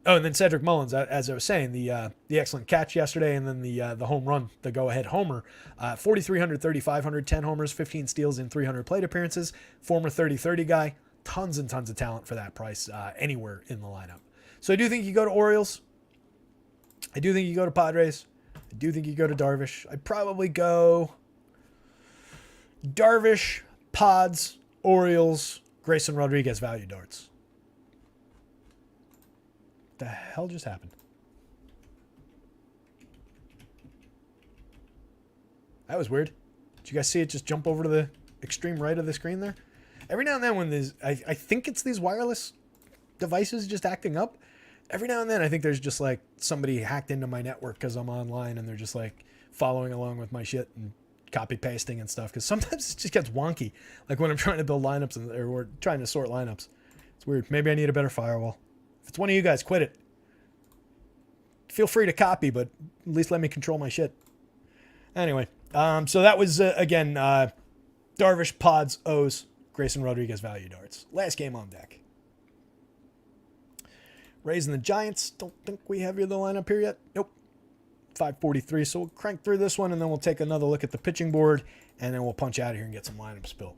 Oh, and then Cedric Mullins, as I was saying, the excellent catch yesterday, and then the home run, the go-ahead homer. 4,300, 3,500, 10 homers, 15 steals in 300 plate appearances. Former 30-30 guy. Tons and tons of talent for that price anywhere in the lineup. So I do think you go to Orioles. I do think you go to Padres. I do think you go to Darvish. I'd probably go Darvish, Pods, Orioles, Grayson Rodriguez value darts. What the hell just happened? That was weird. Did you guys see it just jump over to the extreme right of the screen there? Every now and then when there's, I think it's these wireless devices just acting up. Every now and then I think there's just like somebody hacked into my network because I'm online and they're just like following along with my shit and copy pasting and stuff, because sometimes it just gets wonky, like when I'm trying to build lineups or we're trying to sort lineups. It's weird. Maybe I need a better firewall. If it's one of you guys, quit it. Feel free to copy, but at least let me control my shit. Anyway, so that was again Darvish, Pods, O's, Grayson Rodriguez value darts. Last game on deck. Rays and the Giants. Don't think we have the lineup here yet. Nope. 5:43. So we'll crank through this one, and then we'll take another look at the pitching board, and then we'll punch out of here and get some lineups built.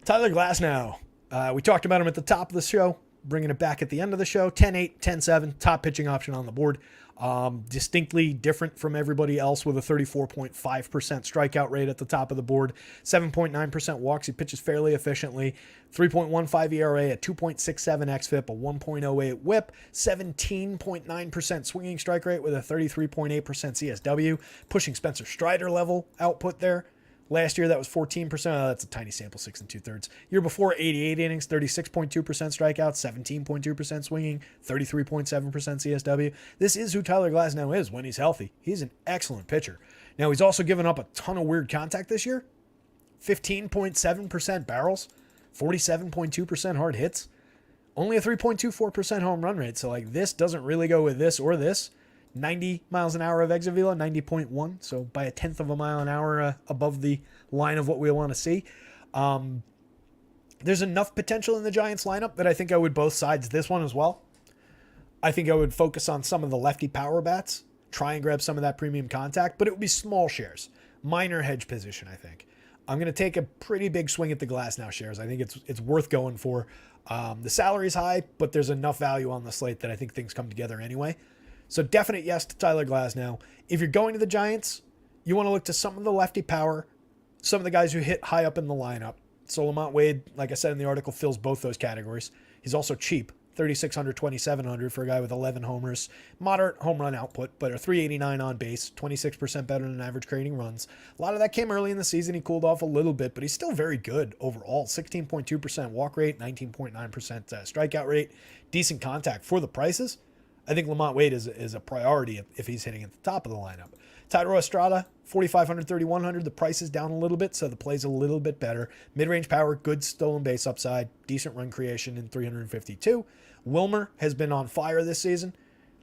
Tyler Glasnow. We talked about him at the top of the show, bringing it back at the end of the show. 10-8, 10-7, top pitching option on the board. Distinctly different from everybody else with a 34.5% strikeout rate at the top of the board, 7.9% walks. He pitches fairly efficiently, 3.15 ERA, a 2.67 xFIP, a 1.08 WHIP, 17.9% swinging strike rate with a 33.8% CSW, pushing Spencer Strider level output there. Last year, that was 14%. That's a tiny sample, 6 2/3. Year before, 88 innings, 36.2% strikeout, 17.2% swinging, 33.7% CSW. This is who Tyler Glasnow is when he's healthy. He's an excellent pitcher. Now, he's also given up a ton of weird contact this year. 15.7% barrels, 47.2% hard hits, only a 3.24% home run rate. So, like, this doesn't really go with this or this. 90 miles an hour of exit velo, 90.1. So by a tenth of a mile an hour above the line of what we want to see. There's enough potential in the Giants lineup that I think I would both sides this one as well. I think I would focus on some of the lefty power bats, try and grab some of that premium contact, but it would be small shares, minor hedge position, I think. I'm going to take a pretty big swing at the Glasnow shares. I think it's worth going for. The salary's high, but there's enough value on the slate that I think things come together anyway. So definite yes to Tyler Glasnow. If you're going to the Giants, you want to look to some of the lefty power, some of the guys who hit high up in the lineup. So Lamont Wade, like I said in the article, fills both those categories. He's also cheap, 3,600, 2,700 for a guy with 11 homers, moderate home run output, but a 389 on base, 26% better than average creating runs. A lot of that came early in the season. He cooled off a little bit, but he's still very good overall. 16.2% walk rate, 19.9% strikeout rate, decent contact for the prices. I think Lamont Wade is a priority if he's hitting at the top of the lineup. Thairo Estrada, 4,500, 3,100. The price is down a little bit, so the play's a little bit better. Mid-range power, good stolen base upside, decent run creation in 352. Wilmer has been on fire this season.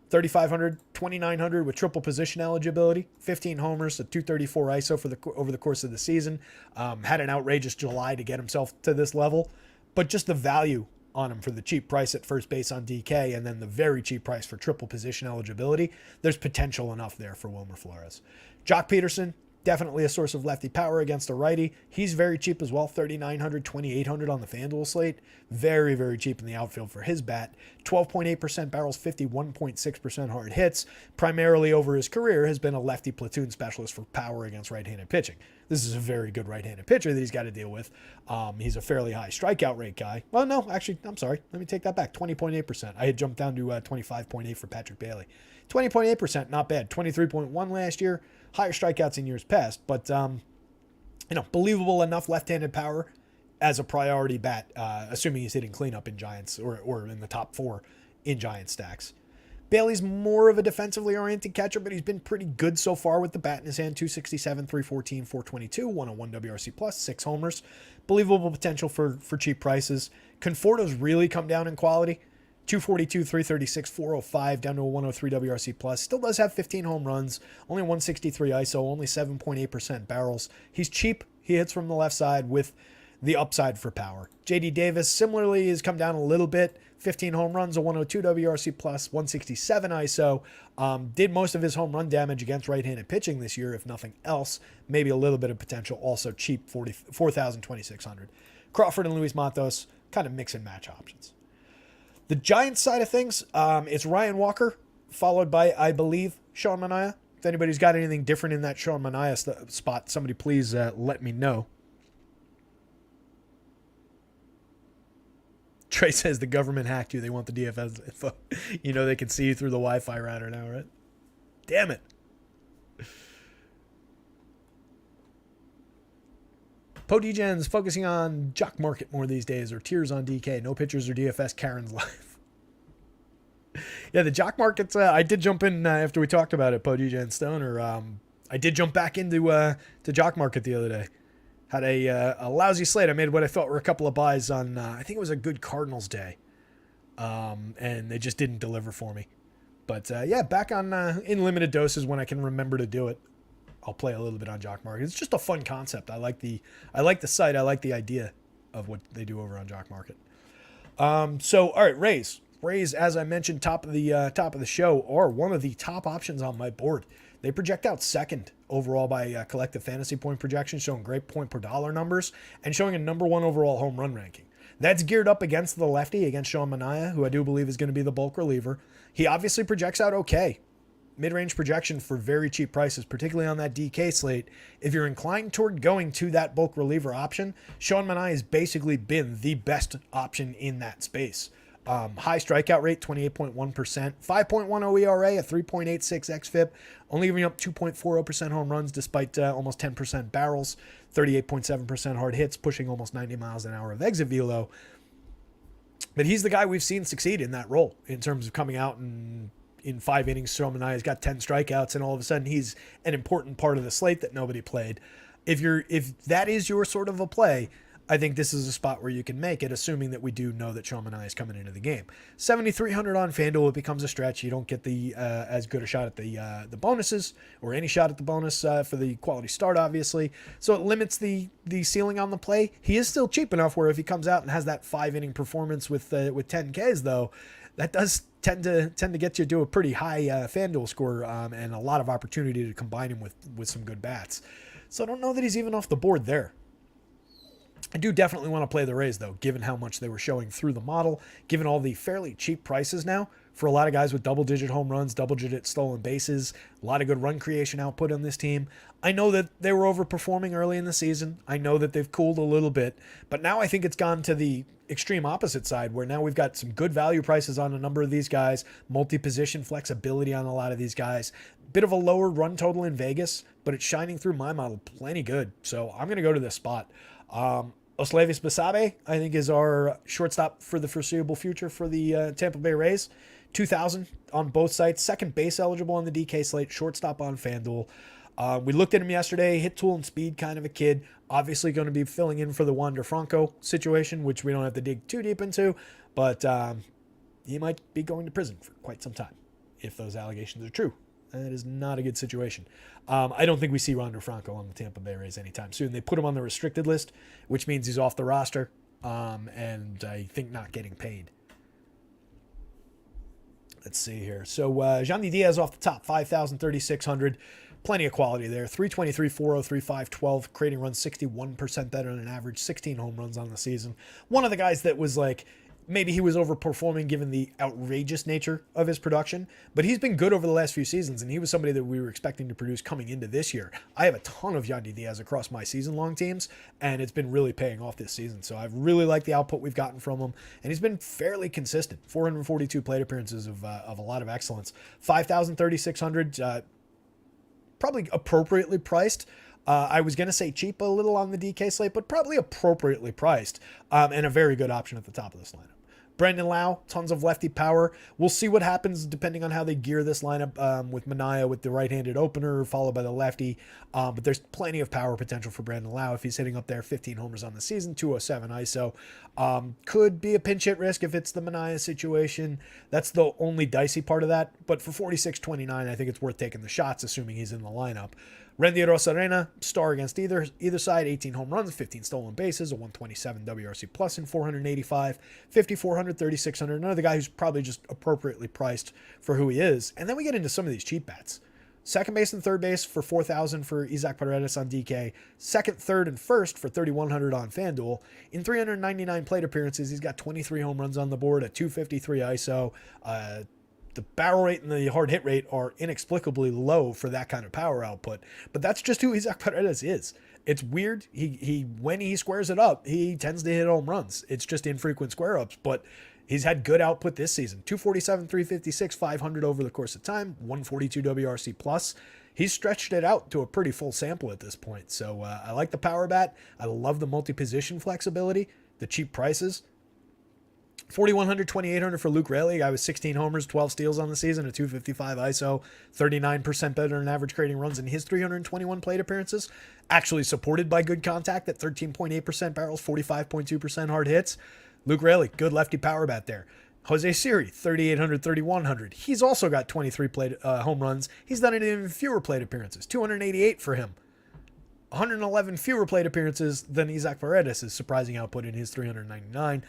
3,500, 2,900 with triple position eligibility. 15 homers, a 234 ISO over the course of the season. Had an outrageous July to get himself to this level. But just the value on him for the cheap price at first base on DK and then the very cheap price for triple position eligibility, there's potential enough there for Wilmer Flores. Jock Peterson, definitely a source of lefty power against a righty. He's very cheap as well, 3,900, 2,800 on the FanDuel slate. Very, very cheap in the outfield for his bat. 12.8% barrels, 51.6% hard hits. Primarily over his career has been a lefty platoon specialist for power against right-handed pitching. This is a very good right-handed pitcher that he's got to deal with. He's a fairly high strikeout rate guy. Well, no, actually, I'm sorry. Let me take that back. 20.8%. I had jumped down to 25.8 for Patrick Bailey. 20.8%, not bad. 23.1 last year. Higher strikeouts in years past, but believable enough left-handed power as a priority bat, assuming he's hitting cleanup in Giants or in the top 4 in Giant stacks. Bailey's more of a defensively oriented catcher, but he's been pretty good so far with the bat in his hand. 267, 314, 422, 101 WRC plus, 6 homers. Believable potential for cheap prices. Conforto's really come down in quality. 242, 336, 405, down to a 103 WRC plus. Still does have 15 home runs, only 163 ISO, only 7.8% barrels. He's cheap. He hits from the left side with the upside for power. JD Davis similarly has come down a little bit. 15 home runs, a 102 WRC plus, 167 ISO. Did most of his home run damage against right-handed pitching this year, if nothing else. Maybe a little bit of potential. Also cheap, 4,000, 2,600. Crawford and Luis Matos, kind of mix and match options. The Giants side of things, it's Ryan Walker, followed by, I believe, Sean Manaea. If anybody's got anything different in that Sean Manaea spot, somebody please let me know. Trey says the government hacked you. They want the DFS info. You know they can see you through the Wi-Fi router now, right? Damn it. Podigen's focusing on jock market more these days, or tiers on DK. No pitchers or DFS. Karen's live. Yeah, the jock markets. I did jump in after we talked about it, Podigen Stoner. I did jump back into to jock market the other day. Had a lousy slate. I made what I thought were a couple of buys on, I think it was a good Cardinals day. And they just didn't deliver for me. But back on in limited doses when I can remember to do it. I'll play a little bit on Jock Market. It's just a fun concept. I like the site. I like the idea of what they do over on Jock Market. So all right, Rays. Rays, as I mentioned, top of the show, are one of the top options on my board. They project out second overall by collective fantasy point projection, showing great point per dollar numbers and showing a number 1 overall home run ranking. That's geared up against the lefty, against Sean Manaea, who I do believe is going to be the bulk reliever. He obviously projects out okay. Mid-range projection for very cheap prices, particularly on that DK slate. If you're inclined toward going to that bulk reliever option, Sean Manaea has basically been the best option in that space. High strikeout rate, 28.1%, 5.10 ERA, a 3.86 xFIP, only giving up 2.40% home runs despite almost 10% barrels, 38.7% hard hits, pushing almost 90 miles an hour of exit velo. But he's the guy we've seen succeed in that role in terms of coming out and in 5 innings. Sean Manaea's got 10 strikeouts, and all of a sudden he's an important part of the slate that nobody played. If that is your sort of a play, I think this is a spot where you can make it, assuming that we do know that Sean Manaea is coming into the game. 7,300 on FanDuel, it becomes a stretch. You don't get the as good a shot at the bonuses, or any shot at the bonus for the quality start, obviously. So it limits the ceiling on the play. He is still cheap enough where if he comes out and has that 5-inning performance with 10 Ks, though, that does tend to get you to a pretty high FanDuel score and a lot of opportunity to combine him with some good bats. So I don't know that he's even off the board there. I do definitely want to play the Rays, though, given how much they were showing through the model, given all the fairly cheap prices now for a lot of guys with double-digit home runs, double-digit stolen bases, a lot of good run creation output on this team. I know that they were overperforming early in the season. I know that they've cooled a little bit, but now I think it's gone to the extreme opposite side, where now we've got some good value prices on a number of these guys, multi-position flexibility on a lot of these guys, bit of a lower run total in Vegas, but it's shining through my model plenty good. So I'm going to go to this spot. Oslevis Basabe, I think, is our shortstop for the foreseeable future for the Tampa Bay Rays. 2,000 on both sites. Second base eligible on the DK slate. Shortstop on FanDuel. We looked at him yesterday. Hit tool and speed kind of a kid. Obviously going to be filling in for the Wander Franco situation, which we don't have to dig too deep into. But he might be going to prison for quite some time if those allegations are true. That is not a good situation. I don't think we see Wander Franco on the Tampa Bay Rays anytime soon. They put him on the restricted list, which means he's off the roster, and I think not getting paid. Let's see here. So Yandy Diaz off the top, 5,000, 3,600. Plenty of quality there. 323, 403, 512. Creating runs 61% better than an average. 16 home runs on the season. One of the guys that was like, maybe he was overperforming given the outrageous nature of his production, but he's been good over the last few seasons, and he was somebody that we were expecting to produce coming into this year. I have a ton of Yandy Diaz across my season-long teams, and it's been really paying off this season. So I've really liked the output we've gotten from him, and he's been fairly consistent. 442 plate appearances of a lot of excellence. 5,000, 3,600, probably appropriately priced. I was going to say cheap a little on the DK slate, but probably appropriately priced, and a very good option at the top of this lineup. Brandon Lau, tons of lefty power. We'll see what happens depending on how they gear this lineup with Manaea with the right-handed opener followed by the lefty. But there's plenty of power potential for Brandon Lau if he's hitting up there. 15 homers on the season, 207 ISO. Could be a pinch hit risk if it's the Manaea situation. That's the only dicey part of that. But for 46.29, I think it's worth taking the shots, assuming he's in the lineup. Randy Rosarena, star against either side, 18 home runs, 15 stolen bases, a 127 WRC plus in 485, 5,400, 3,600. Another guy who's probably just appropriately priced for who he is. And then we get into some of these cheap bets. Second base and third base for 4,000 for Isaac Paredes on DK. Second, third, and first for 3,100 on FanDuel. In 399 plate appearances, he's got 23 home runs on the board, a 253 ISO. The barrel rate and the hard hit rate are inexplicably low for that kind of power output, but that's just who Isaac Paredes is. It's weird. He when he squares it up, he tends to hit home runs. It's just infrequent square ups, but he's had good output this season. 247, 356, 500 over the course of time, 142 WRC plus. He's stretched it out to a pretty full sample at this point. So I like the power bat. I love the multi-position flexibility, the cheap prices. 4,100, 2,800 for Luke Raley. Guy with 16 homers, 12 steals on the season, a 255 ISO, 39% better than average creating runs in his 321 plate appearances. Actually supported by good contact at 13.8% barrels, 45.2% hard hits. Luke Raley, good lefty power bat there. Jose Siri, 3,800, 3,100. He's also got 23 home runs. He's done it in even fewer plate appearances, 288 for him. 111 fewer plate appearances than Isaac Paredes' surprising output in his 399.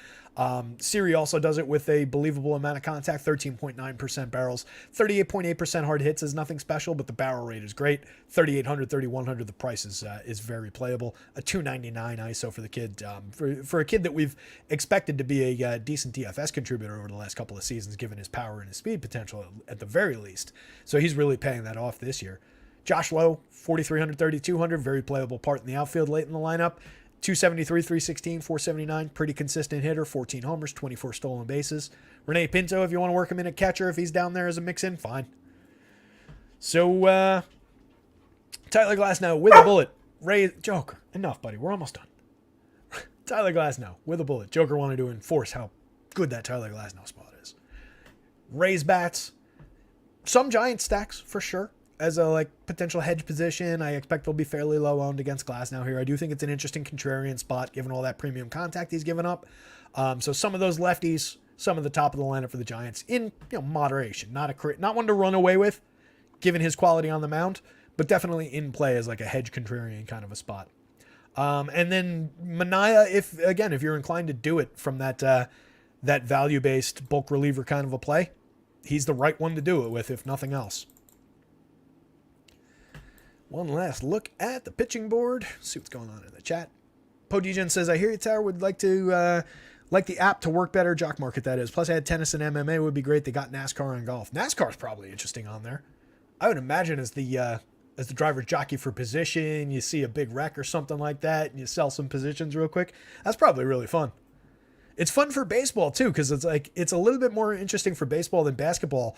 Siri also does it with a believable amount of contact, 13.9% barrels, 38.8% hard hits is nothing special, but the barrel rate is great. 3,800, 3,100, the price is very playable. A 299 ISO for the kid, for a kid that we've expected to be a decent DFS contributor over the last couple of seasons, given his power and his speed potential at the very least. So he's really paying that off this year. Josh Lowe, 4,300, 3,200, very playable part in the outfield late in the lineup. 273, 316, 479, pretty consistent hitter, 14 homers, 24 stolen bases. Rene Pinto, if you want to work him in at catcher, if he's down there as a mix-in, fine. So, Tyler Glasnow with a bullet. Joker, enough, buddy. We're almost done. Tyler Glasnow with a bullet. Joker wanted to enforce how good that Tyler Glasnow spot is. Rays bats. Some giant stacks, for sure. As a potential hedge position, I expect they'll be fairly low owned against Glasnow here. I do think it's an interesting contrarian spot given all that premium contact he's given up. So some of those lefties, some of the top of the lineup for the Giants in moderation, not one to run away with, given his quality on the mound, but definitely in play as like a hedge contrarian kind of a spot. And then Manaea, if you're inclined to do it from that value based bulk reliever kind of a play, he's the right one to do it with, if nothing else. One last look at the pitching board. See what's going on in the chat. Podigen says, I hear you, Tower, would like to like the app to work better. Jock market, that is. Plus, I had tennis and MMA would be great. They got NASCAR and golf. NASCAR's probably interesting on there. I would imagine as the driver's jockey for position, you see a big wreck or something like that, and you sell some positions real quick. That's probably really fun. It's fun for baseball too, because it's a little bit more interesting for baseball than basketball,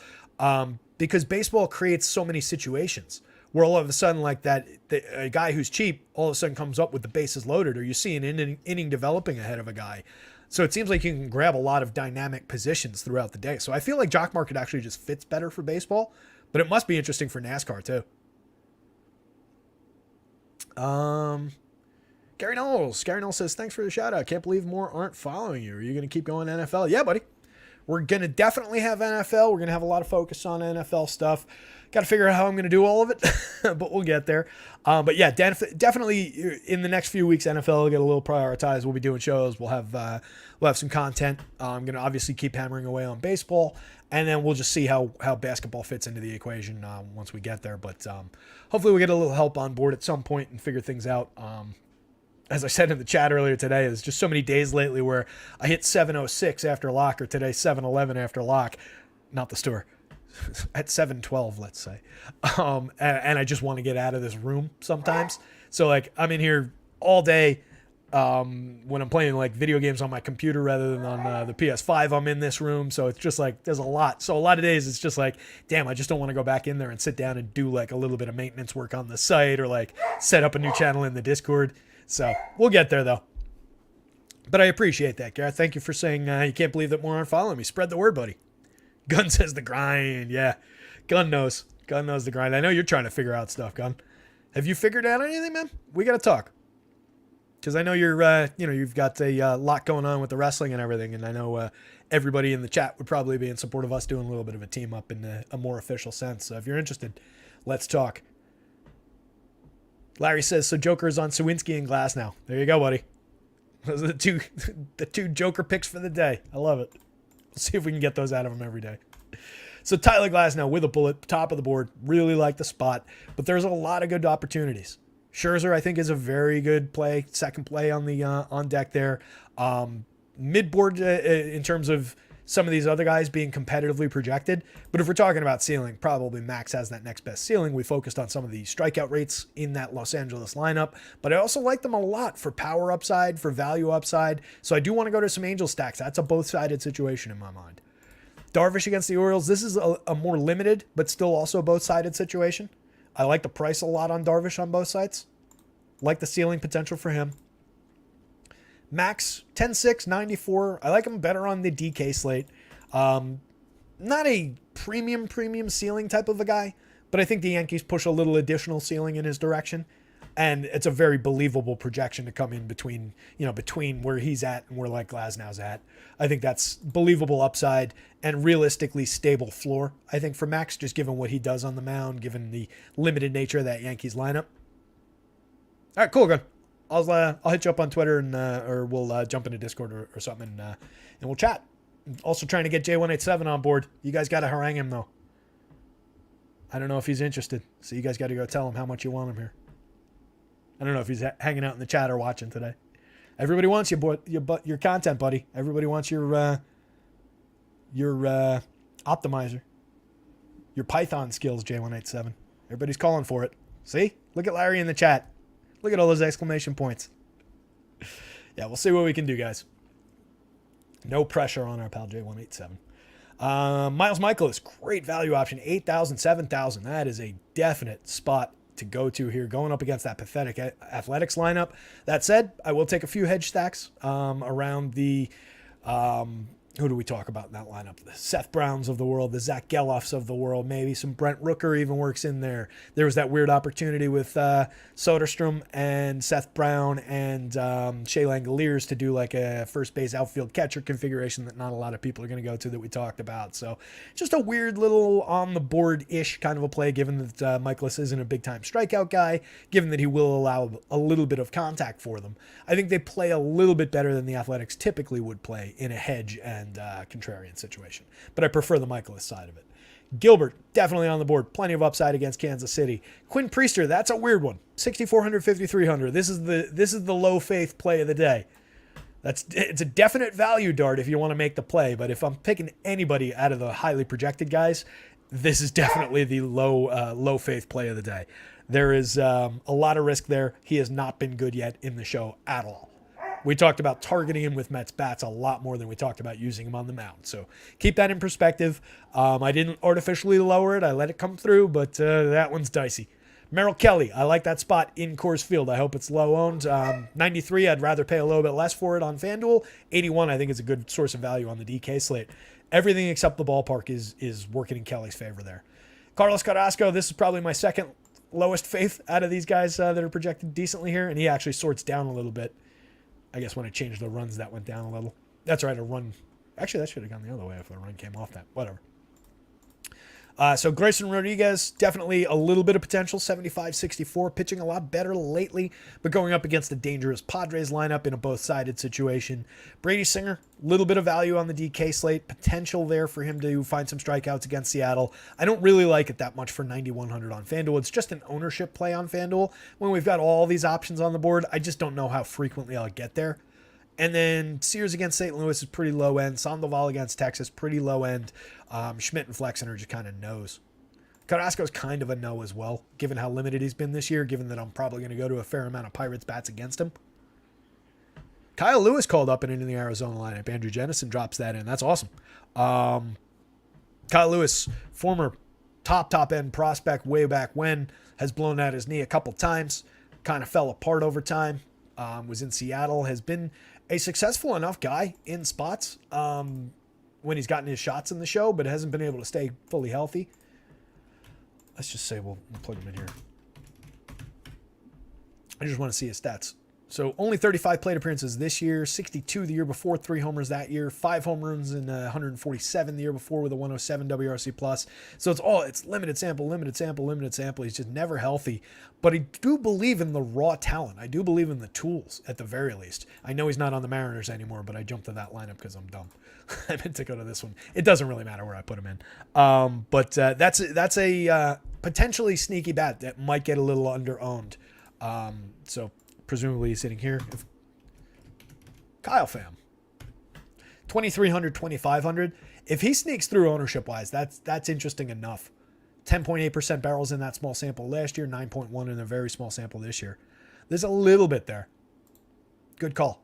because baseball creates so many situations where all of a sudden, like a guy who's cheap all of a sudden comes up with the bases loaded, or you see an inning developing ahead of a guy. So it seems like you can grab a lot of dynamic positions throughout the day. So I feel like Jock Market actually just fits better for baseball, but it must be interesting for NASCAR too. Gary Knowles says, thanks for the shout out. Can't believe more aren't following you. Are you going to keep going NFL? Yeah, buddy. We're going to definitely have NFL. We're going to have a lot of focus on NFL stuff. Got to figure out how I'm going to do all of it, but we'll get there. But yeah, definitely in the next few weeks, NFL will get a little prioritized. We'll be doing shows. We'll have some content. I'm going to obviously keep hammering away on baseball, and then we'll just see how basketball fits into the equation once we get there. But hopefully we'll get a little help on board at some point and figure things out. As I said in the chat earlier today, there's just so many days lately where I hit 7:06 after lock, or today 7:11 after lock, not the store, at 7:12, let's say. And I just want to get out of this room sometimes. So like I'm in here all day when I'm playing like video games on my computer rather than on the PS5. I'm in this room, so it's just like there's a lot. So a lot of days it's just like, damn, I just don't want to go back in there and sit down and do like a little bit of maintenance work on the site or like set up a new channel in the Discord. So we'll get there, though. But I appreciate that, Gareth. Thank you for saying you can't believe that more aren't following me. Spread the word, buddy. Gun says the grind. Yeah, Gun knows. Gun knows the grind. I know you're trying to figure out stuff, Gun. Have you figured out anything, man? We got to talk. Because I know you've got a lot going on with the wrestling and everything, and I know everybody in the chat would probably be in support of us doing a little bit of a team up in a more official sense. So if you're interested, let's talk. Larry says, so Joker is on Sawinski and Glass now. There you go, buddy. Those are the two Joker picks for the day. I love it. We'll see if we can get those out of him every day. So Tyler Glass now with a bullet, top of the board. Really like the spot, but there's a lot of good opportunities. Scherzer, I think, is a very good play. Second play on the on deck there. Mid-board in terms of some of these other guys being competitively projected. But if we're talking about ceiling, probably Max has that next best ceiling. We focused on some of the strikeout rates in that Los Angeles lineup, but I also like them a lot for power upside, for value upside. So I do want to go to some Angel stacks. That's a both-sided situation in my mind. Darvish against the Orioles. This is a more limited, but still also both-sided situation. I like the price a lot on Darvish on both sides. Like the ceiling potential for him. Max, 10-6, 94. I like him better on the DK slate. Not a premium ceiling type of a guy, but I think the Yankees push a little additional ceiling in his direction. And it's a very believable projection to come in between where he's at and where like Glasnow's at. I think that's believable upside and realistically stable floor. I think for Max, just given what he does on the mound, given the limited nature of that Yankees lineup. All right, cool, good. I'll hit you up on Twitter and or we'll jump into Discord or something and we'll chat. Also trying to get J187 on board. You guys got to harangue him though. I don't know if he's interested, so you guys got to go tell him how much you want him here. I don't know if he's hanging out in the chat or watching today. Everybody wants your content, buddy. Everybody wants your optimizer, your Python skills, J187. Everybody's calling for it. See? Look at Larry in the chat. Look at all those exclamation points. Yeah, we'll see what we can do, guys. No pressure on our pal J187. Miles Michaelis, great value option. 8,000, 7,000. That is a definite spot to go to here, going up against that pathetic Athletics lineup. That said, I will take a few hedge stacks around the who do we talk about in that lineup? The Seth Browns of the world, the Zach Gelofs of the world, maybe some Brent Rooker even works in there. There was that weird opportunity with Soderstrom and Seth Brown and Shea Langoliers to do like a first base outfield catcher configuration that not a lot of people are going to go to that we talked about. So just a weird little on the board-ish kind of a play, given that Michaelis isn't a big-time strikeout guy, given that he will allow a little bit of contact for them. I think they play a little bit better than the Athletics typically would play in a hedge and contrarian situation. But I prefer the Michaelis side of it. Gilbert, definitely on the board. Plenty of upside against Kansas City. Quinn Priester, that's a weird one. 6,400, 5,300. This is the low faith play of the day. It's a definite value dart if you want to make the play, but if I'm picking anybody out of the highly projected guys, this is definitely the low faith play of the day. There is a lot of risk there. He has not been good yet in the show at all. We talked about targeting him with Mets bats a lot more than we talked about using him on the mound. So keep that in perspective. I didn't artificially lower it. I let it come through, but that one's dicey. Merrill Kelly, I like that spot in Coors Field. I hope it's low owned. 93, I'd rather pay a little bit less for it on FanDuel. 81, I think is a good source of value on the DK slate. Everything except the ballpark is working in Kelly's favor there. Carlos Carrasco, this is probably my second lowest faith out of these guys that are projected decently here, and he actually sorts down a little bit. I guess when I changed the runs, that went down a little. That's right, a run. Actually, that should have gone the other way if a run came off that. Whatever. So Grayson Rodriguez, definitely a little bit of potential, 75-64, pitching a lot better lately, but going up against a dangerous Padres lineup in a both-sided situation. Brady Singer, a little bit of value on the DK slate, potential there for him to find some strikeouts against Seattle. I don't really like it that much for 9,100 on FanDuel. It's just an ownership play on FanDuel. When we've got all these options on the board, I just don't know how frequently I'll get there. And then Sears against St. Louis is pretty low end. Sandoval against Texas, pretty low end. Schmidt and Flexen are just kind of no's. Carrasco's kind of a no as well, given how limited he's been this year, given that I'm probably going to go to a fair amount of Pirates bats against him. Kyle Lewis called up and into the Arizona lineup. Andrew Jennison drops that in. That's awesome. Kyle Lewis, former top end prospect way back when, has blown out his knee a couple times, kind of fell apart over time, was in Seattle, has been a successful enough guy in spots when he's gotten his shots in the show, but hasn't been able to stay fully healthy. Let's just say we'll plug him in here. I just want to see his stats. So only 35 plate appearances this year, 62 the year before, 3 homers that year, 5 home runs in 147 the year before with a 107 WRC plus. So it's limited sample. He's just never healthy. But I do believe in the raw talent. I do believe in the tools at the very least. I know he's not on the Mariners anymore, but I jumped to that lineup because I'm dumb. I meant to go to this one. It doesn't really matter where I put him in. But that's a potentially sneaky bat that might get a little under-owned. So presumably he's sitting here. Kyle Pham, 2,300, 2,500. If he sneaks through ownership-wise, that's interesting enough. 10.8% barrels in that small sample last year, 9.1 in a very small sample this year. There's a little bit there. Good call.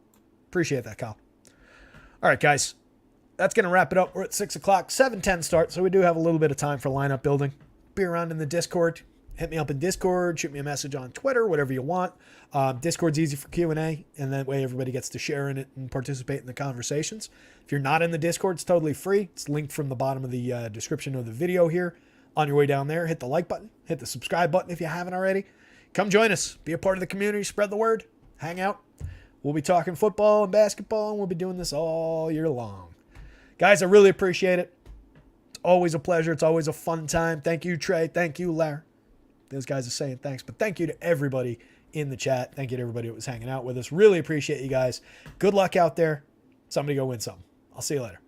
Appreciate that, Kyle. All right, guys. That's going to wrap it up. We're at 6 o'clock, 7:10 start, so we do have a little bit of time for lineup building. Be around in the Discord. Hit me up in Discord. Shoot me a message on Twitter, whatever you want. Discord's easy for Q&A, and that way everybody gets to share in it and participate in the conversations. If you're not in the Discord, it's totally free. It's linked from the bottom of the description of the video here. On your way down there, hit the like button. Hit the subscribe button if you haven't already. Come join us. Be a part of the community. Spread the word. Hang out. We'll be talking football and basketball, and we'll be doing this all year long. Guys, I really appreciate it. It's always a pleasure. It's always a fun time. Thank you, Trey. Thank you, Larry. Those guys are saying thanks, but thank you to everybody in the chat. Thank you to everybody that was hanging out with us. Really appreciate you guys. Good luck out there. Somebody go win something. I'll see you later.